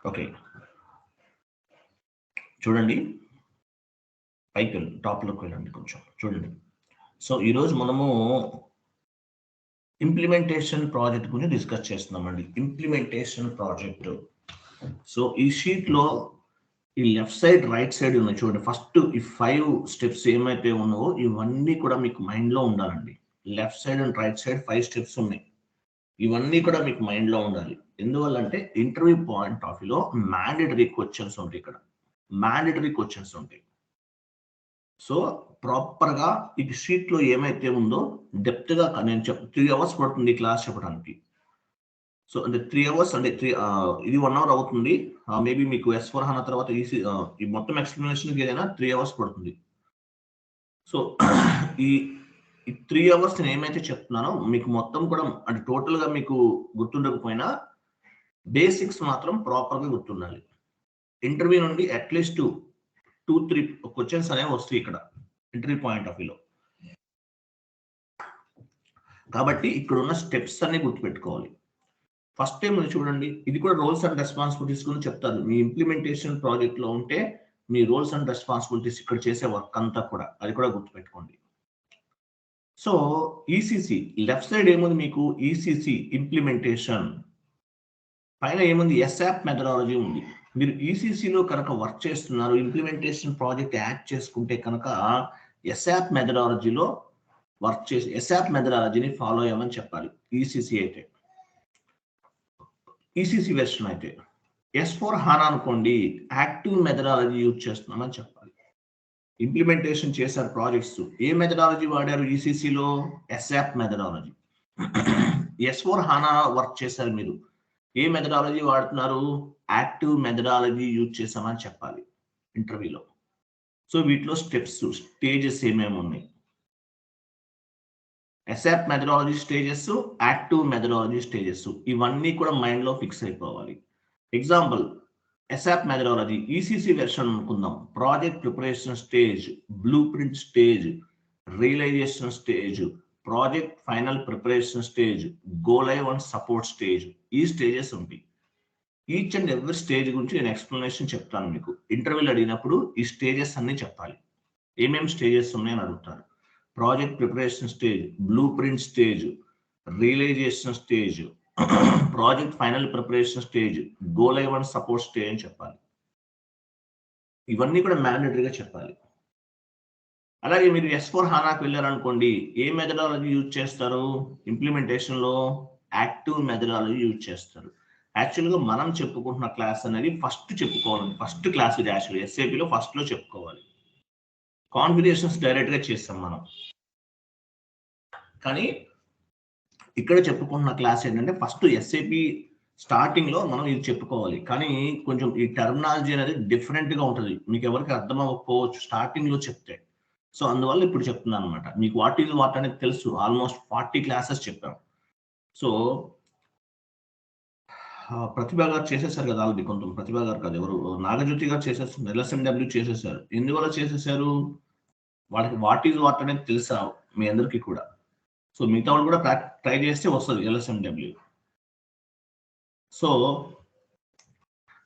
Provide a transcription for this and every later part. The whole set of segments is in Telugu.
ఓకే, చూడండి పైకి వెళ్ళి టాప్లోకి వెళ్ళండి కొంచెం చూడండి. సో ఈరోజు మనము ఇంప్లిమెంటేషన్ ప్రాజెక్ట్ గురించి డిస్కస్ చేస్తున్నామండి. Implementation project. సో ఈ షీట్లో ఈ లెఫ్ట్ సైడ్ రైట్ సైడ్ ఉన్నాయి చూడండి. ఫస్ట్ ఈ 5 స్టెప్స్ ఏమైతే ఉన్నావో ఇవన్నీ కూడా మీకు మైండ్లో ఉండాలండి. Left side and right side 5 steps ఉన్నాయి. ఇవన్నీ కూడా మీకు మైండ్లో ఉండాలి. ఎందువల్ల అంటే ఇంటర్వ్యూ పాయింట్ ఆఫ్ వ్యూలో మ్యాండేటరీ క్వశ్చన్స్ ఉంటాయి. ఇక్కడ మ్యాండేటరీ క్వశ్చన్స్ ఉంటాయి. సో ప్రాపర్గా ఈ షీట్లో ఏమైతే ఉందో డెప్త్గా నేను 3 అవర్స్ పడుతుంది క్లాస్ చెప్పడానికి. సో అంటే 3 అవర్స్ అంటే ఇది 1 అవర్ అవుతుంది. మేబీ మీకు S/4HANA తర్వాత ఈ మొత్తం ఎక్స్ప్లెనేషన్కి ఏదైనా 3 అవర్స్ పడుతుంది. సో ఈ 3 అవర్స్ నేను ఏమైతే చెప్తున్నానో మీకు మొత్తం కూడా అంటే టోటల్గా మీకు గుర్తుండకపోయినా బేసిక్స్ మాత్రం ప్రాపర్గా గుర్తుండాలి. ఇంటర్వ్యూ నుండి అట్లీస్ట్ 2-3 క్వశ్చన్స్ అనేవి వస్తాయి ఇక్కడ ఇంటర్వ్యూ పాయింట్ ఆఫ్ వ్యూలో. కాబట్టి ఇక్కడ ఉన్న స్టెప్స్ అన్ని గుర్తుపెట్టుకోవాలి. ఫస్ట్ టైం మీరు చూడండి, ఇది కూడా రోల్స్ అండ్ రెస్పాన్సిబిలిటీస్ గురించి చెప్తారు. మీ ఇంప్లిమెంటేషన్ ప్రాజెక్ట్లో ఉంటే మీ రోల్స్ అండ్ రెస్పాన్సిబిలిటీస్ ఇక్కడ చేసే వర్క్ అంతా కూడా అది కూడా గుర్తుపెట్టుకోండి. సో ఈసీసీ లెఫ్ట్ సైడ్ ఏముంది మీకు? ECC implementation. పైన ఏముంది? ఎస్ఆప్ మెథడాలజీ ఉంది. మీరు ఈసీసీలో కనుక వర్క్ చేస్తున్నారు, ఇంప్లిమెంటేషన్ ప్రాజెక్ట్ యాడ్ చేసుకుంటే కనుక ఎస్ఆప్ మెథడాలజీలో వర్క్ చేసి ఎస్ఆప్ మెథడాలజీని ఫాలో అయ్యామని చెప్పాలి. ఈసీసీ అయితే, ఈసీసీ వెర్షన్ అయితే. S/4HANA అనుకోండి, యాక్టివ్ మెథడాలజీ యూజ్ చేస్తున్నామని చెప్పాలి. ఇంప్లిమెంటేషన్ చేశారు ప్రాజెక్ట్స్, ఏ మెథడాలజీ వాడారు? ఈసీసీలో ఎస్ఆప్ మెథడాలజీ. S/4HANA వర్క్ చేశారు మీరు, ఏ మెథడాలజీ వాడుతున్నారు? యాక్టివ్ మెథడాలజీ యూజ్ చేసామని చెప్పాలి ఇంటర్వ్యూలో. సో వీటిలో స్టెప్స్, స్టేజెస్ ఏమేమి ఉన్నాయి? ASAP methodology stages, active methodology stages, ఇవన్నీ కూడా మైండ్లో ఫిక్స్ అయిపోవాలి. Example, ASAP methodology ECC version అనుకుందాం. Project preparation stage, blue print stage, realisation stage, project final preparation stage, go live and support stage. ఈ స్టేజెస్ ఉంటాయి. ఈచ్ అండ్ ఎవ్రీ స్టేజ్ గురించి నేను ఎక్స్ప్లెనేషన్ చెప్తాను మీకు. ఇంటర్వ్యూలు అడిగినప్పుడు ఈ స్టేజెస్ అన్ని చెప్పాలి. ఏమేమి స్టేజెస్ ఉన్నాయని అడుగుతారు. Project preparation stage, blue print stage, realisation stage, project final preparation stage, go live and support stage అని చెప్పాలి. ఇవన్నీ కూడా మ్యాండేటరీగా చెప్పాలి. అలాగే మీరు S/4HANAకి వెళ్ళారనుకోండి, ఏ మెథడాలజీ యూజ్ చేస్తారు? ఇంప్లిమెంటేషన్లో యాక్టివ్ మెథడాలజీ యూజ్ చేస్తారు. యాక్చువల్గా మనం చెప్పుకుంటున్న క్లాస్ అనేది ఫస్ట్ చెప్పుకోవాలండి. ఫస్ట్ క్లాస్ ఇది యాక్చువల్గా SAPలో ఫస్ట్లో చెప్పుకోవాలి. కాన్ఫిగరేషన్స్ డైరెక్ట్గా చేస్తాం మనం, కానీ ఇక్కడ చెప్పుకుంటున్న క్లాస్ ఏంటంటే ఫస్ట్ SAP స్టార్టింగ్లో మనం ఇది చెప్పుకోవాలి. కానీ కొంచెం ఈ టర్మినాలజీ అనేది డిఫరెంట్గా ఉంటుంది, మీకు ఎవరికి అర్థం అవ్వకపోవచ్చు స్టార్టింగ్లో చెప్తే. సో అందువల్ల ఇప్పుడు చెప్తున్నాను అనమాట. మీకు వాట్ ఈజ్ వాట్ అనేది తెలుసు, ఆల్మోస్ట్ 40 క్లాసెస్ చెప్పాం. సో ప్రతిభ గారు చేసేసారు కదా ఆల్రెడీ. కొంత ప్రతిభ గారు కాదు, ఎవరు, నాగజ్యోతి గారు చేసేస్తారు, LSMW చేసేసారు. ఎందువల్ల చేసేసారు? వాళ్ళకి వాట్ ఈజ్ వాట్ అనేది తెలుసా మీ అందరికీ కూడా. సో మిగతా వాళ్ళు కూడా ట్రై చేస్తే వస్తుంది LSMW. సో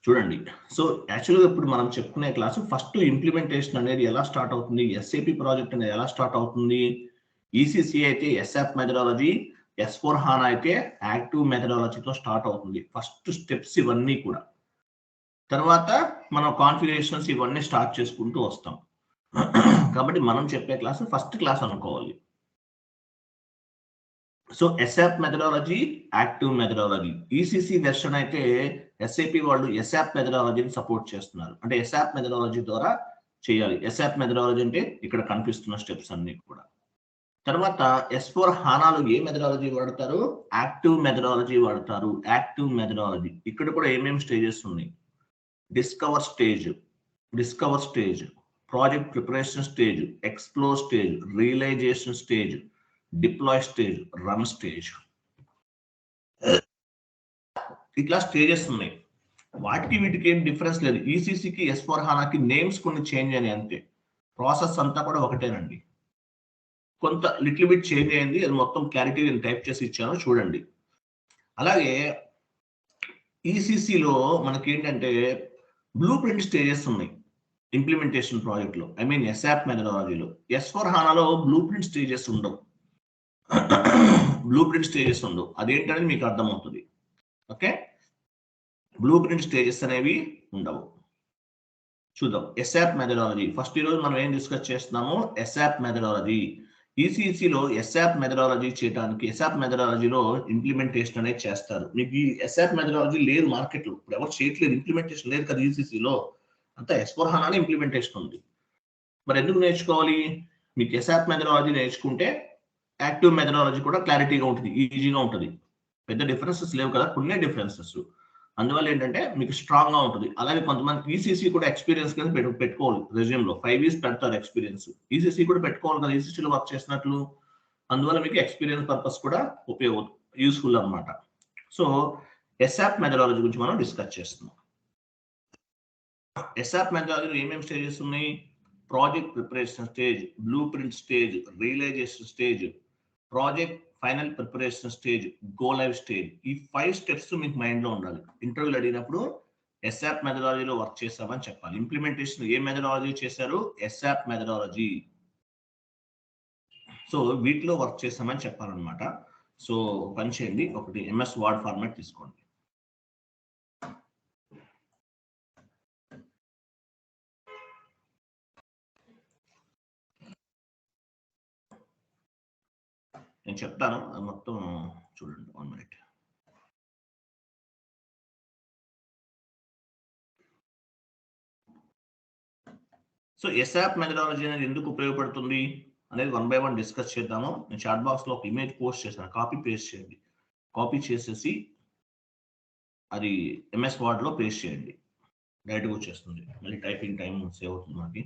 చూడండి, సో యాక్చువల్గా ఇప్పుడు మనం చెప్పుకునే క్లాసు ఫస్ట్ ఇంప్లిమెంటేషన్ అనేది ఎలా స్టార్ట్ అవుతుంది, SAP ప్రాజెక్ట్ అనేది ఎలా స్టార్ట్ అవుతుంది. ఈసీసీ అయితే ఎస్ఆప్ మెథడాలజీ, S/4HANA అయితే యాక్టివ్ మెథడాలజీతో స్టార్ట్ అవుతుంది. ఫస్ట్ స్టెప్స్ ఇవన్నీ కూడా. తర్వాత మనం కాన్ఫిగరేషన్స్ ఇవన్నీ స్టార్ట్ చేసుకుంటూ వస్తాం. కాబట్టి మనం చెప్పే క్లాసు ఫస్ట్ క్లాస్ అనుకోవాలి. So ఎస్ఆప్ methodology, active methodology. ECC version అయితే SAP వాళ్ళు ఎస్ఆప్ మెథడాలజీని సపోర్ట్ చేస్తున్నారు, అంటే ఎస్ఆప్ మెథడాలజీ ద్వారా చేయాలి. ఎస్ఆప్ మెథడాలజీ అంటే ఇక్కడ కనిపిస్తున్న స్టెప్స్ అన్ని కూడా. తర్వాత S/4HANAలో ఏ మెథడాలజీ వాడతారు? యాక్టివ్ మెథడాలజీ వాడతారు. యాక్టివ్ మెథడాలజీ ఇక్కడ కూడా ఏమేమి స్టేజెస్ ఉన్నాయి? Discover stage, project preparation stage, explore stage, realisation stage, deploy stage, run stage. ఇట్లా స్టేజెస్ ఉన్నాయి. వాటికి వీటికి ఏం డిఫరెన్స్ లేదు. ఈసీసీకి S/4HANAకి నేమ్స్ కొన్ని చేంజ్ అయినాయి అంతే. ప్రాసెస్ అంతా కూడా ఒకటేనండి. కొంత లిటిల్ బిట్ చేంజ్ అయింది, అది మొత్తం క్లారిటీ నేను టైప్ చేసి ఇచ్చాను చూడండి. అలాగే ఈసీసీలో మనకి ఏంటంటే బ్లూ ప్రింట్ స్టేజెస్ ఉన్నాయి ఇంప్లిమెంటేషన్ ప్రాజెక్ట్లో, ఐ మీన్ ఎస్ఆప్ మెథడాలజీలో. S/4HANAలో బ్లూ ప్రింట్ స్టేజెస్ ఉండవు. బ్లూ ప్రింట్ స్టేజెస్ ఉండవు, అదేంటనేది మీకు అర్థమవుతుంది. ఓకే, బ్లూ ప్రింట్ స్టేజెస్ అనేవి ఉండవు. చూద్దాం ఎస్ఆప్ మెథడాలజీ. ఫస్ట్ ఈరోజు మనం ఏం డిస్కస్ చేస్తున్నాము, ఎస్ఆప్ మెథడాలజీ. ఈసీసీలో ఎస్ఆప్ మెథడాలజీ చేయడానికి, ఎస్ఆప్ మెథడాలజీలో ఇంప్లిమెంటేషన్ అనేది చేస్తారు. మీకు ఈ ఎస్ఆప్ మెథడాలజీ లేదు మార్కెట్లో, ఇప్పుడు ఎవరు చేయట్లేదు, ఇంప్లిమెంటేషన్ లేదు కదా ఈసీసీలో, అంతా S/4HANA ఇంప్లిమెంటేషన్ ఉంది. మరి ఎందుకు నేర్చుకోవాలి? మీకు ఎస్ఆప్ మెథడాలజీ నేర్చుకుంటే యాక్టివ్ మెథడాలజీ కూడా క్లారిటీగా ఉంటుంది, ఈజీగా ఉంటుంది. పెద్ద డిఫరెన్సెస్ లేవు కదా, కొన్ని డిఫరెన్సెస్. అందువల్ల ఏంటంటే మీకు స్ట్రాంగ్ గా ఉంటుంది. అలాగే కొంతమంది ఈసీసీ కూడా ఎక్స్పీరియన్స్ కింద పెట్టుకోవాలి రెజ్యూమ్ లో, 5 years పెడతారు ఎక్స్పీరియన్స్. ఈసీసీ కూడా పెట్టుకోవాలి కదా, ఈసీసీలో వర్క్ చేసినట్లు. అందువల్ల మీకు ఎక్స్పీరియన్స్ పర్పస్ కూడా యూస్ఫుల్ అన్నమాట. సో ఎస్ఆప్ మెథడాలజీ గురించి మనం డిస్కస్ చేస్తున్నాం. ఎస్ఆప్ మెథడాలజీలో ఏమేమి స్టేజెస్ ఉన్నాయి? Project preparation stage, blue print stage, realisation stage, project final preparation stage, go live stage. ఈ 5 steps మీకు మైండ్ లో ఉండాలి. ఇంటర్వ్యూలు అడిగినప్పుడు ఎస్ఆప్ మెథడాలజీలో వర్క్ చేసామని చెప్పాలి. ఇంప్లిమెంటేషన్ ఏ మెథడాలజీ చేశారు? ఎస్ఆప్ మెథడాలజీ. సో వీటిలో వర్క్ చేసామని చెప్పాలన్నమాట. సో పని చేయండి, ఒకటి MS వర్డ్ ఫార్మాట్ తీసుకోండి. నేను చెప్తాను, అది మొత్తం చూడండి. 1 minute. సో ఎస్ఆప్ మెథడాలజీ అనేది ఎందుకు ఉపయోగపడుతుంది అనేది 1 by 1 డిస్కస్ చేద్దాము. నేను చాట్ బాక్స్ లో ఒక ఇమేజ్ పోస్ట్ చేశాను, కాపీ పేస్ట్ చేయండి. కాపీ చేసేసి అది MS వర్డ్ లో పేస్ట్ చేయండి, డైరెక్ట్గా వచ్చేస్తుంది. మళ్ళీ టైపింగ్ టైం సేవ్ అవుతుంది మనకి.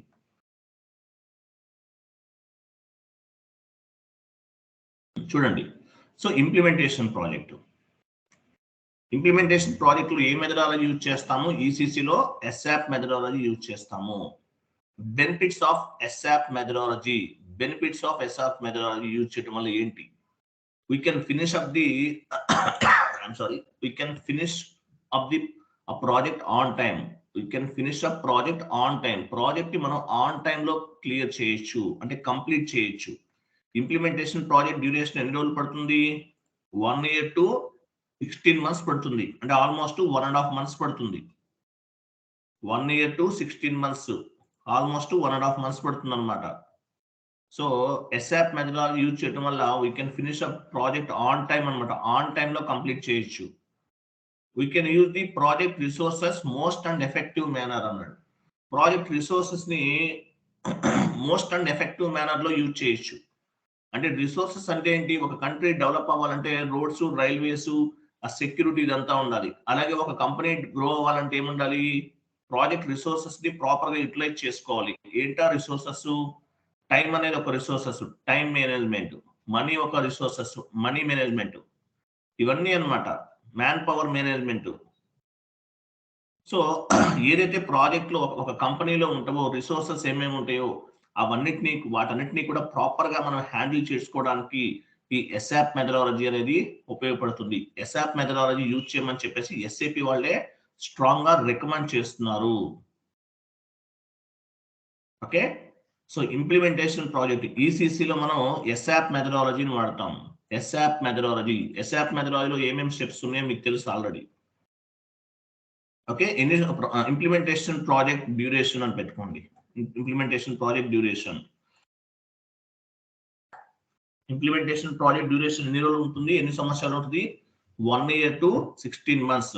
చూడండి, so implementation project. Implementation project లో ఏ మెథడాలజీ యూజ్ చేస్తాము? ఈసీసీలో ఎస్ఆప్ మెథడాలజీ యూజ్ చేస్తాము. Benefits of ASAP methodology. Benefits of ASAP methodology use చేయడం వల్ల ఏంటి? we can finish up the I'm sorry, we can finish up the a project on time. We can finish up project on time. Project మనం ఆన్ టైమ్ లో క్లియర్ చేయొచ్చు, అంటే కంప్లీట్ చేయొచ్చు. ఇంప్లిమెంటేషన్ ప్రాజెక్ట్ డ్యూరేషన్ ఎన్ని రోజులు పడుతుంది? 1 year to 16 months పడుతుంది, అంటే ఆల్మోస్ట్ 1.5 months పడుతుంది. 1 year to 16 months, almost 1.5 months పడుతుంది అనమాట. సో ఎస్ఆప్ మెథడాలజీ యూజ్ చేయడం వల్ల we can finish up project on time అనమాట, ఆన్ టైమ్ లో కంప్లీట్ చేయొచ్చు. We can use the project resources most and effective manner అన్నాడు. ప్రాజెక్ట్ రిసోర్సెస్ ని మోస్ట్ అండ్ ఎఫెక్టివ్ మేనర్ లో యూజ్ చేయొచ్చు. అంటే రిసోర్సెస్ అంటే ఏంటి? ఒక కంట్రీ డెవలప్ అవ్వాలంటే రోడ్స్, రైల్వేస్, ఆ సెక్యూరిటీ ఇదంతా ఉండాలి. అలాగే ఒక కంపెనీ గ్రో అవ్వాలంటే ఏముండాలి? ప్రాజెక్ట్ రిసోర్సెస్ ని ప్రాపర్ గా యూటిలైజ్ చేసుకోవాలి. ఏంటా రిసోర్సెస్? టైం అనేది ఒక రిసోర్సెస్, టైం మేనేజ్మెంట్. మనీ ఒక రిసోర్సెస్, మనీ మేనేజ్మెంట్. ఇవన్నీ అన్నమాట, మ్యాన్ పవర్ మేనేజ్మెంట్. సో ఏదైతే ప్రాజెక్ట్ లో ఒక కంపెనీలో ఉంటావో రిసోర్సెస్ ఏమేమి ఉంటాయో వాటన్నిటిని కూడా ప్రాపర్ గా మనం హ్యాండిల్ చేసుకోవడానికి ఈ ఎస్ఆప్ మెథడాలజీ అనేది ఉపయోగపడుతుంది. ఎస్ఆప్ మెథడాలజీ యూజ్ చేయమని చెప్పేసి SAP వాళ్ళే స్ట్రాంగ్ గా రికమెండ్ చేస్తున్నారు. ఓకే, సో ఇంప్లిమెంటేషన్ ప్రాజెక్ట్ ఈసీసీలో మనం ఎస్ఆప్ మెథడాలజీని వాడతాం. ఎస్ఆప్ మెథడాలజీలో ఏమేమి స్టెప్స్ ఉన్నాయో మీకు తెలుసు already. Okay, implementation project duration అని పెట్టుకోండి. ఇంప్లిమెంటేషన్ ప్రాజెక్ట్ డ్యూరేషన్ ఎన్ని రోజులు ఉంటుంది, ఎన్ని సంవత్సరాలు ఉంటుంది? 1 year to 16 months.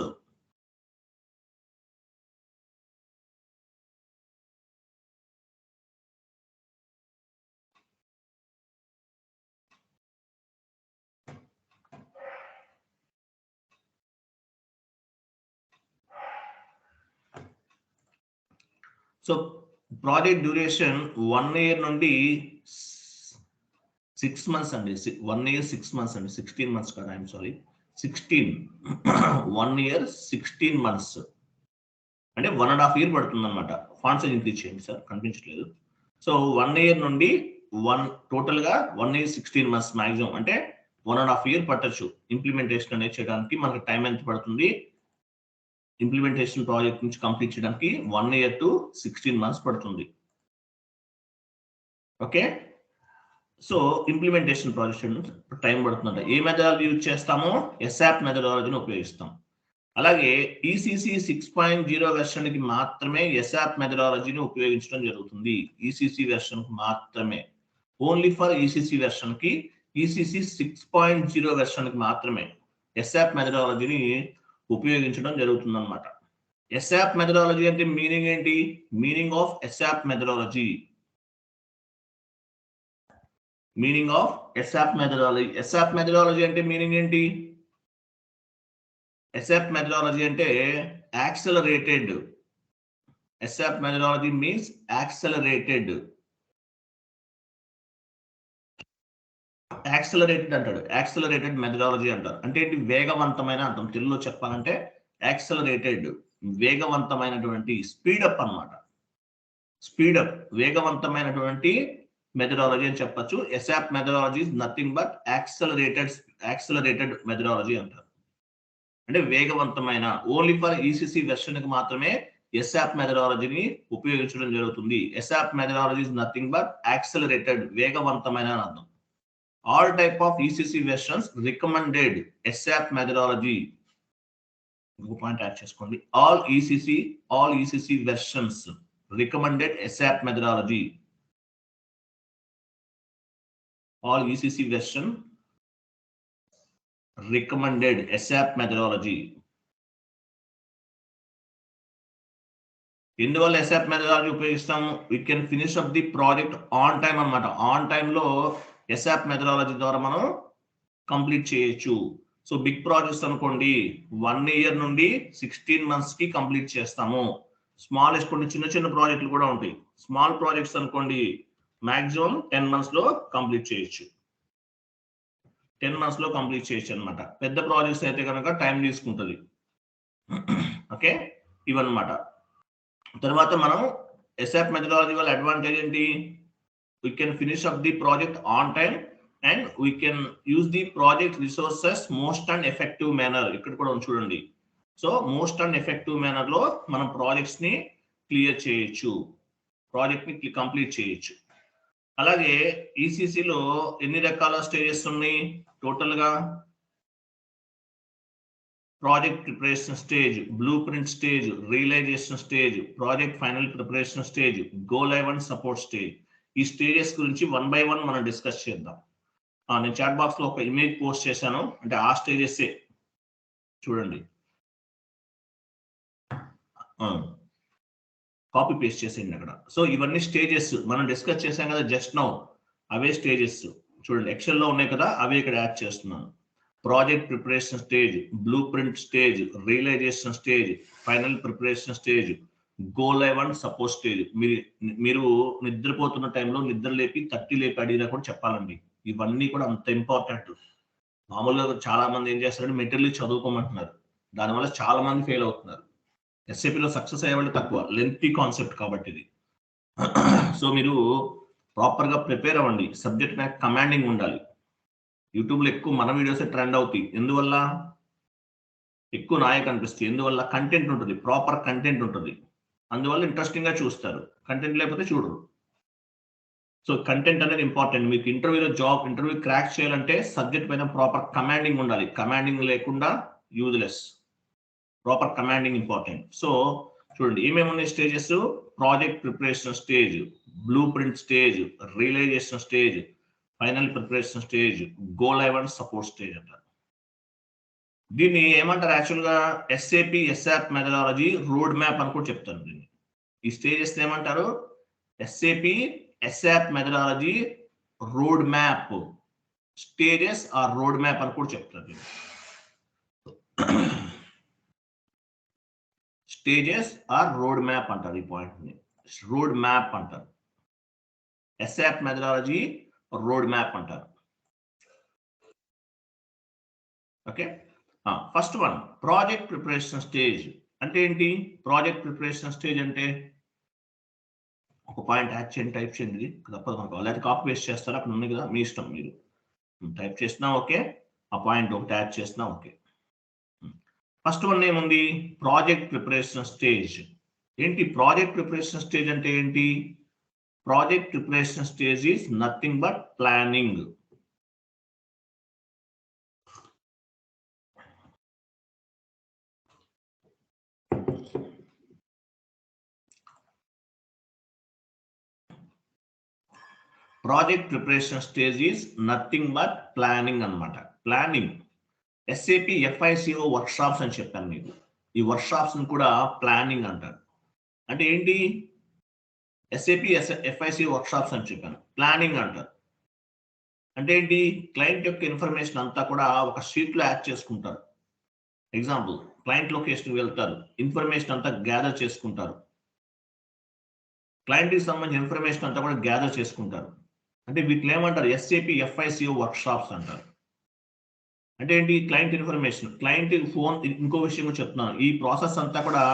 So project duration 1 year నుండి 6 months అండి. 1 year 6 months అండి, 16 months కదా, ఐఎమ్ సారీ, 16. 1 year 16 months అంటే 1.5 year పడుతుంది అనమాట. ఫాంట్ సైజ్ ఇంక్రీజ్ చేయండి సార్, కనిపించట్లేదు. సో 1 year నుండి టోటల్ గా 1 year 16 months మాక్సిమం, అంటే 1.5 year పట్టచ్చు ఇంప్లిమెంటేషన్ అనేది చేయడానికి. మనకి టైం ఎంత పడుతుంది? ఇంప్లిమెంటేషన్ ప్రాజెక్ట్ నుంచి కంప్లీట్ చేయడానికి 1 year to 16 months పడుతుంది. Okay, so implementation project time పడుతుందంట. ఏ మెథడాలజీ యూజ్ చేస్తామో ఎస్ఆప్ మెథడాలజీని ఉపయోగిస్తాం. అలాగే ఈసీసీ 6.0 వెర్షన్ కి మాత్రమే ఎస్ఆప్ మెథడాలజీని ఉపయోగించడం జరుగుతుంది. ఈసీసీ వెర్షన్ మాత్రమే, ఓన్లీ ఫర్ ఈసీసీ వెర్షన్ కి, ఈసీసీ 6.0 వెర్షన్ కి మాత్రమే ఎస్ఆప్ మెథడాలజీని ఉపయోగించడం జరుగుతుంది అన్నమాట. ఎస్ఆప్ మెథడాలజీ అంటే మీనింగ్ ఏంటి? Meaning of ASAP methodology, meaning of ASAP methodology. ASAP methodology అంటే మీనింగ్ ఏంటి? ఎస్ఆప్ మెథడాలజీ అంటే accelerated. ASAP methodology means accelerated. Accelerated అంటాడు, యాక్సలరేటెడ్ మెథడాలజీ అంటారు. అంటే ఏంటి? వేగవంతమైన అంటాం. తెలుగులో చెప్పాలంటే యాక్సలరేటెడ్, వేగవంతమైనటువంటి, స్పీడప్ అన్నమాట. స్పీడప్, వేగవంతమైనటువంటి మెథడాలజీ అని చెప్పచ్చు. ASAP methodology is nothing but accelerated methodology అంటారు. అంటే వేగవంతమైన, ఓన్లీ ఫర్ ఈసీసీ వెర్షన్ కి మాత్రమే ఎస్ఆప్ మెథడాలజీని ఉపయోగించడం జరుగుతుంది. ASAP methodology is nothing but accelerated, వేగవంతమైన అని అర్థం. All type of ECC versions recommended ASAP methodology. ఇంకో పాయింట్ యాడ్ చేసుకోండి. All ECC versions recommended ASAP methodology. All ECC version recommended ASAP methodology. ఎందువల్ల ASAP methodology ఉపయోగిస్తాము? We can finish up the project on time అన్నమాట. ఆన్ టైమ్ లో ASAP methodology ద్వారా మనం కంప్లీట్ చేయొచ్చు. సో బిగ్ ప్రాజెక్ట్స్ అనుకోండి 1 year నుండి 16 months కి కంప్లీట్ చేస్తాము. స్మాలెస్ట్ కొన్ని చిన్న చిన్న ప్రాజెక్టులు కూడా ఉంటాయి. స్మాల్ ప్రాజెక్ట్స్ అనుకోండి మాక్సిమం 10 months లో కంప్లీట్ చేయొచ్చు. 10 months లో కంప్లీట్ చేయొచ్చు అనమాట. పెద్ద ప్రాజెక్ట్స్ అయితే కనుక టైం తీసుకుంటుంది. ఓకే, ఇవన్నమాట. తర్వాత మనం ఎస్ఆప్ మెథడాలజీ వల్ల అడ్వాంటేజ్ ఏంటి? We can finish up the project on time and we can use the project resources most and effective manner. ఇక్కడ కూడా చూడండి. So most and effective manner లో మనం ప్రాజెక్ట్స్ ని క్లియర్ చేయొచ్చు, ప్రాజెక్ట్ ని కంప్లీట్ చేయొచ్చు. అలాగే ఈసీసీలో ఎన్ని రకాల స్టేజెస్ ఉన్నాయి టోటల్ గా? Project preparation stage, blue print stage, realisation stage, project final preparation stage, go live and support stage. ఈ స్టేజెస్ గురించి 1 by 1 మనం డిస్కస్ చేద్దాం. నేను చాట్ బాక్స్ లో ఒక ఇమేజ్ పోస్ట్ చేశాను, అంటే ఆ స్టేజెస్ చూడండి. కాపీ పేస్ట్ చేసేయండి అక్కడ. సో ఇవన్నీ స్టేజెస్ మనం డిస్కస్ చేసాం కదా జస్ట్ నౌ, అవే స్టేజెస్ చూడండి. ఎక్సెల్ లో ఉన్నాయి కదా, అవే ఇక్కడ యాడ్ చేస్తున్నాను. Project preparation stage, blue print stage, realisation stage, final preparation stage, go live and support stage. మీరు నిద్రపోతున్న టైంలో నిద్ర లేపి 30 లేపి అడిగినా కూడా చెప్పాలండి. ఇవన్నీ కూడా అంత ఇంపార్టెంట్. మామూలుగా చాలా మంది ఏం చేస్తారంటే మెటీరియల్ చదువుకోమంటున్నారు, దానివల్ల చాలా మంది ఫెయిల్ అవుతున్నారు. ఎస్ఏపిలో సక్సెస్ అయ్యేవాళ్ళు తక్కువ, లెంతీ కాన్సెప్ట్ కాబట్టి ఇది. సో మీరు ప్రాపర్ గా ప్రిపేర్ అవ్వండి. సబ్జెక్ట్ మీద కమాండింగ్ ఉండాలి. యూట్యూబ్ లో ఎక్కువ మన వీడియోస్ ట్రెండ్ అవుతాయి. ఎందువల్ల? ఎక్కువ నాయే కనిపిస్తాయి. ఎందువల్ల? కంటెంట్ ఉంటుంది, ప్రాపర్ కంటెంట్ ఉంటుంది. అందువల్ల ఇంట్రెస్టింగ్ గా చూస్తారు. కంటెంట్ లేకపోతే చూడరు. సో కంటెంట్ అనేది ఇంపార్టెంట్. మీకు ఇంటర్వ్యూ క్రాక్ చేయాలంటే సబ్జెక్ట్ పైన ప్రాపర్ కమాండింగ్ ఉండాలి. కమాండింగ్ లేకుండా useless. Proper commanding important. So చూడండి ఏమేమి ఉన్నాయి stages: project preparation stage, blue print stage, realisation stage, final preparation stage, go live and support stage అంటారు. దీన్ని ఏమంటారు యాక్చువల్ గా? ఎస్ఆప్ మెథడాలజీ రోడ్ మ్యాప్ అని కూడా చెప్తారు దీన్ని. ఈ స్టేజెస్ ఏమంటారు? ఎస్ఆప్ మెథడాలజీ రోడ్ మ్యాప్, స్టేజెస్ ఆ రోడ్ మ్యాప్ అని కూడా చెప్తారు దీన్ని. స్టేజెస్ ఆర్ రోడ్ మ్యాప్ అంటారు. ఈ పాయింట్ ని రోడ్ మ్యాప్ అంటారు. ఎస్ఆప్ మెథడాలజీ రోడ్ మ్యాప్ అంటారు. Okay, first one project preparation stage అంటే ఏంటి? ప్రాజెక్ట్ ప్రిపరేషన్ స్టేజ్ అంటే ఒక పాయింట్ యాడ్ చేయండి, టైప్ చేయండి. తప్పదు మనకు, లేదా కాపీ పేస్ట్ చేస్తారా? అక్కడ ఉంది కదా, మీ ఇష్టం. మీరు టైప్ చేసినా ఓకే, ఆ పాయింట్ ఒకటి యాడ్ చేసినా ఓకే. ఫస్ట్ వన్ ఏముంది? Project preparation stage. ఏంటి ప్రాజెక్ట్ ప్రిపరేషన్ స్టేజ్ అంటే ఏంటి? Project preparation stage is nothing but planning. Project preparation stage is nothing but planning అన్నమాట. ప్లానింగ్. SAP FICO వర్క్షాప్స్ అని చెప్పాను మీకు. ఈ వర్క్షాప్స్ కూడా ప్లానింగ్ అంటారు. అంటే ఏంటి? SAP FICO వర్క్షాప్స్ అని చెప్పాను, ప్లానింగ్ అంటారు. అంటే ఏంటి? క్లయింట్ యొక్క ఇన్ఫర్మేషన్ అంతా కూడా ఒక షీట్ లో యాడ్ చేసుకుంటారు. ఎగ్జాంపుల్, క్లయింట్ లొకేషన్ వెళ్తారు, ఇన్ఫర్మేషన్ అంతా గ్యాదర్ చేసుకుంటారు. క్లయింట్ కి సంబంధించిన ఇన్ఫర్మేషన్ అంతా కూడా గ్యాదర్ చేసుకుంటారు. అంటే వీటిని ఏమంటారు? SAP FICO వర్క్షాప్స్ అంటారు. అంటే ఏంటి? Client information, client phone. ఇంకో విషయం చెప్తున్నాను, ఈ ప్రాసెస్ అంతా కూడా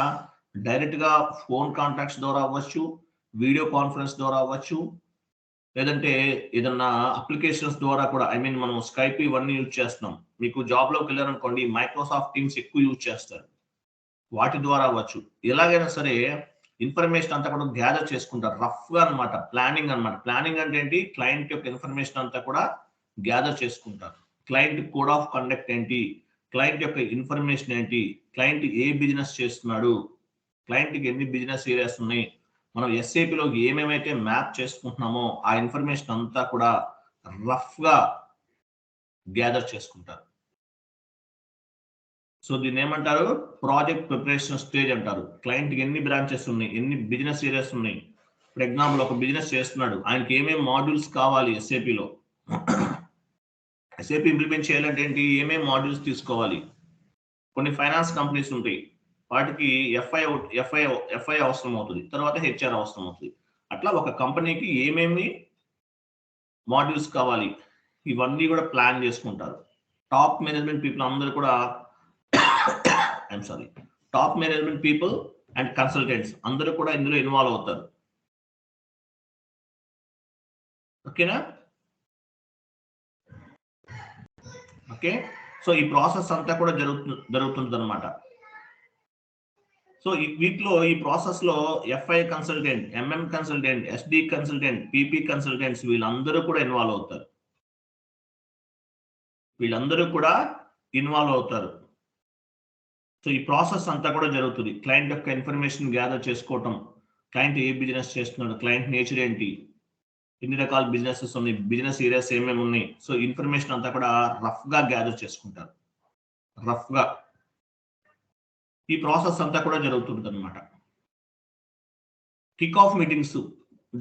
డైరెక్ట్ గా ఫోన్ కాంటాక్ట్స్ ద్వారా అవ్వచ్చు, వీడియో కాన్ఫరెన్స్ ద్వారా అవ్వచ్చు, లేదంటే ఏదన్నా అప్లికేషన్స్ ద్వారా కూడా. మనం స్కైప్ ఇవన్నీ యూజ్ చేస్తున్నాం. మీకు జాబ్ లోకి వెళ్ళారనుకోండి, మైక్రోసాఫ్ట్ టీమ్స్ ఎక్కువ యూజ్ చేస్తారు, వాటి ద్వారా అవ్వచ్చు. ఎలాగైనా సరే ఇన్ఫర్మేషన్ అంతా కూడా గ్యాదర్ చేసుకుంటారు రఫ్ గా అన్నమాట. ప్లానింగ్ అన్నమాట. ప్లానింగ్ అంటే ఏంటి? క్లయింట్ యొక్క ఇన్ఫర్మేషన్ అంతా కూడా గ్యాదర్ చేసుకుంటారు. క్లయింట్ కోడ్ ఆఫ్ కండక్ట్ ఏంటి, క్లయింట్ యొక్క ఇన్ఫర్మేషన్ ఏంటి, క్లయింట్ ఏ బిజినెస్ చేస్తున్నాడు, క్లయింట్కి ఎన్ని బిజినెస్ ఏరియాస్ ఉన్నాయి, మనం SAPలో ఏమేమైతే మ్యాప్ చేసుకుంటున్నామో ఆ ఇన్ఫర్మేషన్ అంతా కూడా రఫ్ గా గ్యాదర్ చేసుకుంటారు. సో దీన్ని ఏమంటారు? ప్రాజెక్ట్ ప్రిపరేషన్ స్టేజ్ అంటారు. క్లయింట్కి ఎన్ని బ్రాంచెస్ ఉన్నాయి, ఎన్ని బిజినెస్ ఏరియాస్ ఉన్నాయి. ఫర్ ఎగ్జాంపుల్, ఒక బిజినెస్ చేస్తున్నాడు, ఆయనకి ఏమేమి మాడ్యూల్స్ కావాలి SAPలో. SAP ఇంప్లిమెంట్ చేయాలంటే ఏంటి? ఏమేమి మాడ్యూల్స్ తీసుకోవాలి. కొన్ని ఫైనాన్స్ కంపెనీస్ ఉంటాయి, వాటికి FI అవసరం అవుతుంది, తర్వాత HR అవసరం అవుతుంది. అట్లా ఒక కంపెనీకి ఏమేమి మాడ్యూల్స్ కావాలి ఇవన్నీ కూడా ప్లాన్ చేసుకుంటారు. టాప్ మేనేజ్మెంట్ పీపుల్ అందరూ కూడా top management people and consultants అందరూ కూడా ఇందులో ఇన్వాల్వ్ అవుతారు. ఓకేనా? ఓకే. సో ఈ ప్రాసెస్ అంతా కూడా జరుగుతుంది అనమాట. సో వీటిలో, ఈ ప్రాసెస్ లో FI consultant, MM consultant, SD consultant, PP consultants వీళ్ళందరూ కూడా ఇన్వాల్వ్ అవుతారు. సో ఈ ప్రాసెస్ అంతా కూడా జరుగుతుంది. క్లయింట్ యొక్క ఇన్ఫర్మేషన్ గ్యాదర్ చేసుకోవటం, క్లయింట్ ఏ బిజినెస్ చేస్తున్నాడు, క్లయింట్ నేచర్ ఏంటి, ఎన్ని రకాల బిజినెసెస్ ఉన్నాయి, బిజినెస్ ఏరియాస్ ఏమేమి ఉన్నాయి. సో ఇన్ఫర్మేషన్ అంతా కూడా రఫ్ గా గ్యాదర్ చేసుకుంటారు. రఫ్ గా ఈ ప్రాసెస్ అంతా కూడా జరుగుతుంది అనమాట. కిక్ ఆఫ్ మీటింగ్స్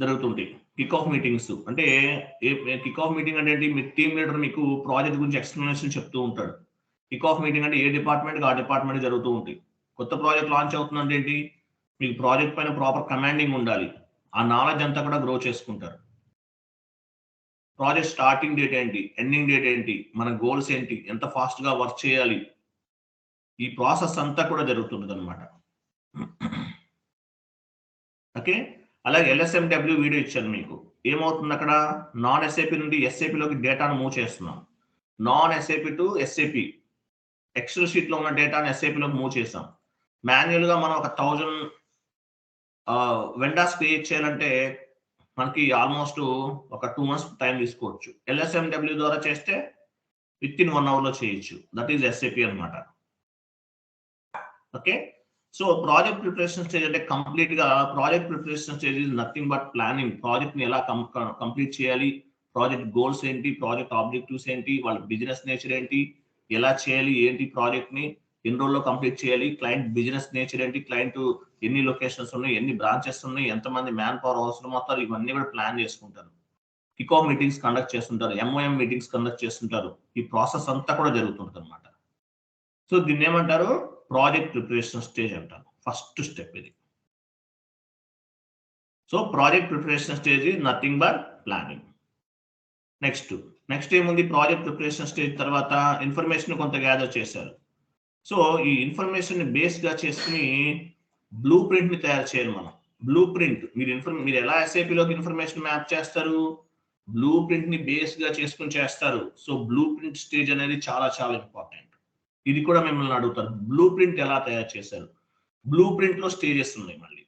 జరుగుతుంటాయి. కిక్ ఆఫ్ మీటింగ్స్ అంటే కిక్ ఆఫ్ మీటింగ్ అంటే ఏంటి? మీ టీమ్ లీడర్ మీకు ప్రాజెక్ట్ గురించి ఎక్స్ప్లెనేషన్ చెప్తూ ఉంటాడు. కిక్ ఆఫ్ మీటింగ్ అంటే ఏ డిపార్ట్మెంట్ ఆ డిపార్ట్మెంట్ జరుగుతూ ఉంటాయి. కొత్త ప్రాజెక్ట్ లాంచ్ అవుతుందంటే ఏంటి? మీకు ప్రాజెక్ట్ పైన ప్రాపర్ కమాండింగ్ ఉండాలి. ఆ నాలెడ్జ్ అంతా కూడా గ్రో చేసుకుంటారు. ప్రాజెక్ట్ స్టార్టింగ్ డేట్ ఏంటి, ఎండింగ్ డేట్ ఏంటి, మన గోల్స్ ఏంటి, ఎంత ఫాస్ట్ గా వర్క్ చేయాలి, ఈ ప్రాసెస్ అంతా కూడా జరుగుతుంది అనమాట. ఓకే. అలాగే LSMW వీడియో ఇచ్చాను మీకు. ఏమవుతుంది అక్కడ? నాన్ SAP నుండి SAPలోకి డేటాను మూవ్ చేస్తున్నాం. Non SAP to SAP excel sheet లో ఉన్న డేటాను SAPలోకి మూవ్ చేసాం. మాన్యువల్ గా మనం ఒక 1000 వెండార్స్ క్రియేట్ చేయాలంటే మనకి ఆల్మోస్ట్ ఒక 2 months టైం తీసుకోవచ్చు. LSMW ద్వారా చేస్తే విత్ ఇన్ 1 hour లో చేయొచ్చు. దట్ ఈస్ SAP అనమాట. Okay. So project preparation stage అంటే కంప్లీట్ గా project preparation stage is nothing but planning. Project ని ఎలా కంప్లీట్ చేయాలి, ప్రాజెక్ట్ గోల్స్ ఏంటి, ప్రాజెక్ట్ ఆబ్జెక్టివ్స్ ఏంటి, వాళ్ళ బిజినెస్ నేచర్ ఏంటి, ఎలా చేయాలి, ఏంటి ప్రాజెక్ట్ ని ఎన్ని రోజుల్లో కంప్లీట్ చేయాలి, క్లయింట్ బిజినెస్ నేచర్ ఏంటి, క్లయింట్ ఎన్ని లొకేషన్స్ ఉన్నాయి, ఎన్ని బ్రాంచెస్ ఉన్నాయి, ఎంతమంది మ్యాన్ పవర్ అవసరం అవుతారు, ఇవన్నీ కూడా ప్లాన్ చేసుకుంటారు. కిక్ ఆఫ్ మీటింగ్స్ కండక్ట్ చేస్తుంటారు, MOM మీటింగ్స్ కండక్ట్ చేస్తుంటారు. ఈ ప్రాసెస్ అంతా కూడా జరుగుతుంటుంది అనమాట. సో దీన్ని ఏమంటారు? ప్రాజెక్ట్ ప్రిపరేషన్ స్టేజ్ అంటారు. ఫస్ట్ స్టెప్ ఇది. So project preparation stage is nothing but planning. Next ఏముంది? ప్రాజెక్ట్ ప్రిపరేషన్ స్టేజ్ తర్వాత ఇన్ఫర్మేషన్ కొంత గ్యాదర్ చేశారు. సో ఈ ఇన్ఫర్మేషన్ బేస్ గా చేసుకుని బ్లూ ప్రింట్ ని తయారు చేయాలి మనం. బ్లూ ప్రింట్ మీరు ఎలా SAPలోకి ఇన్ఫర్మేషన్ మ్యాప్ చేస్తారు? బ్లూ ప్రింట్ ని బేస్ గా చేసుకుని చేస్తారు. సో బ్లూ ప్రింట్ స్టేజ్ అనేది చాలా చాలా ఇంపార్టెంట్. ఇది కూడా మిమ్మల్ని అడుగుతారు, బ్లూ ప్రింట్ ఎలా తయారు చేశారు. బ్లూ ప్రింట్ లో స్టేజెస్ ఉన్నాయి, మళ్ళీ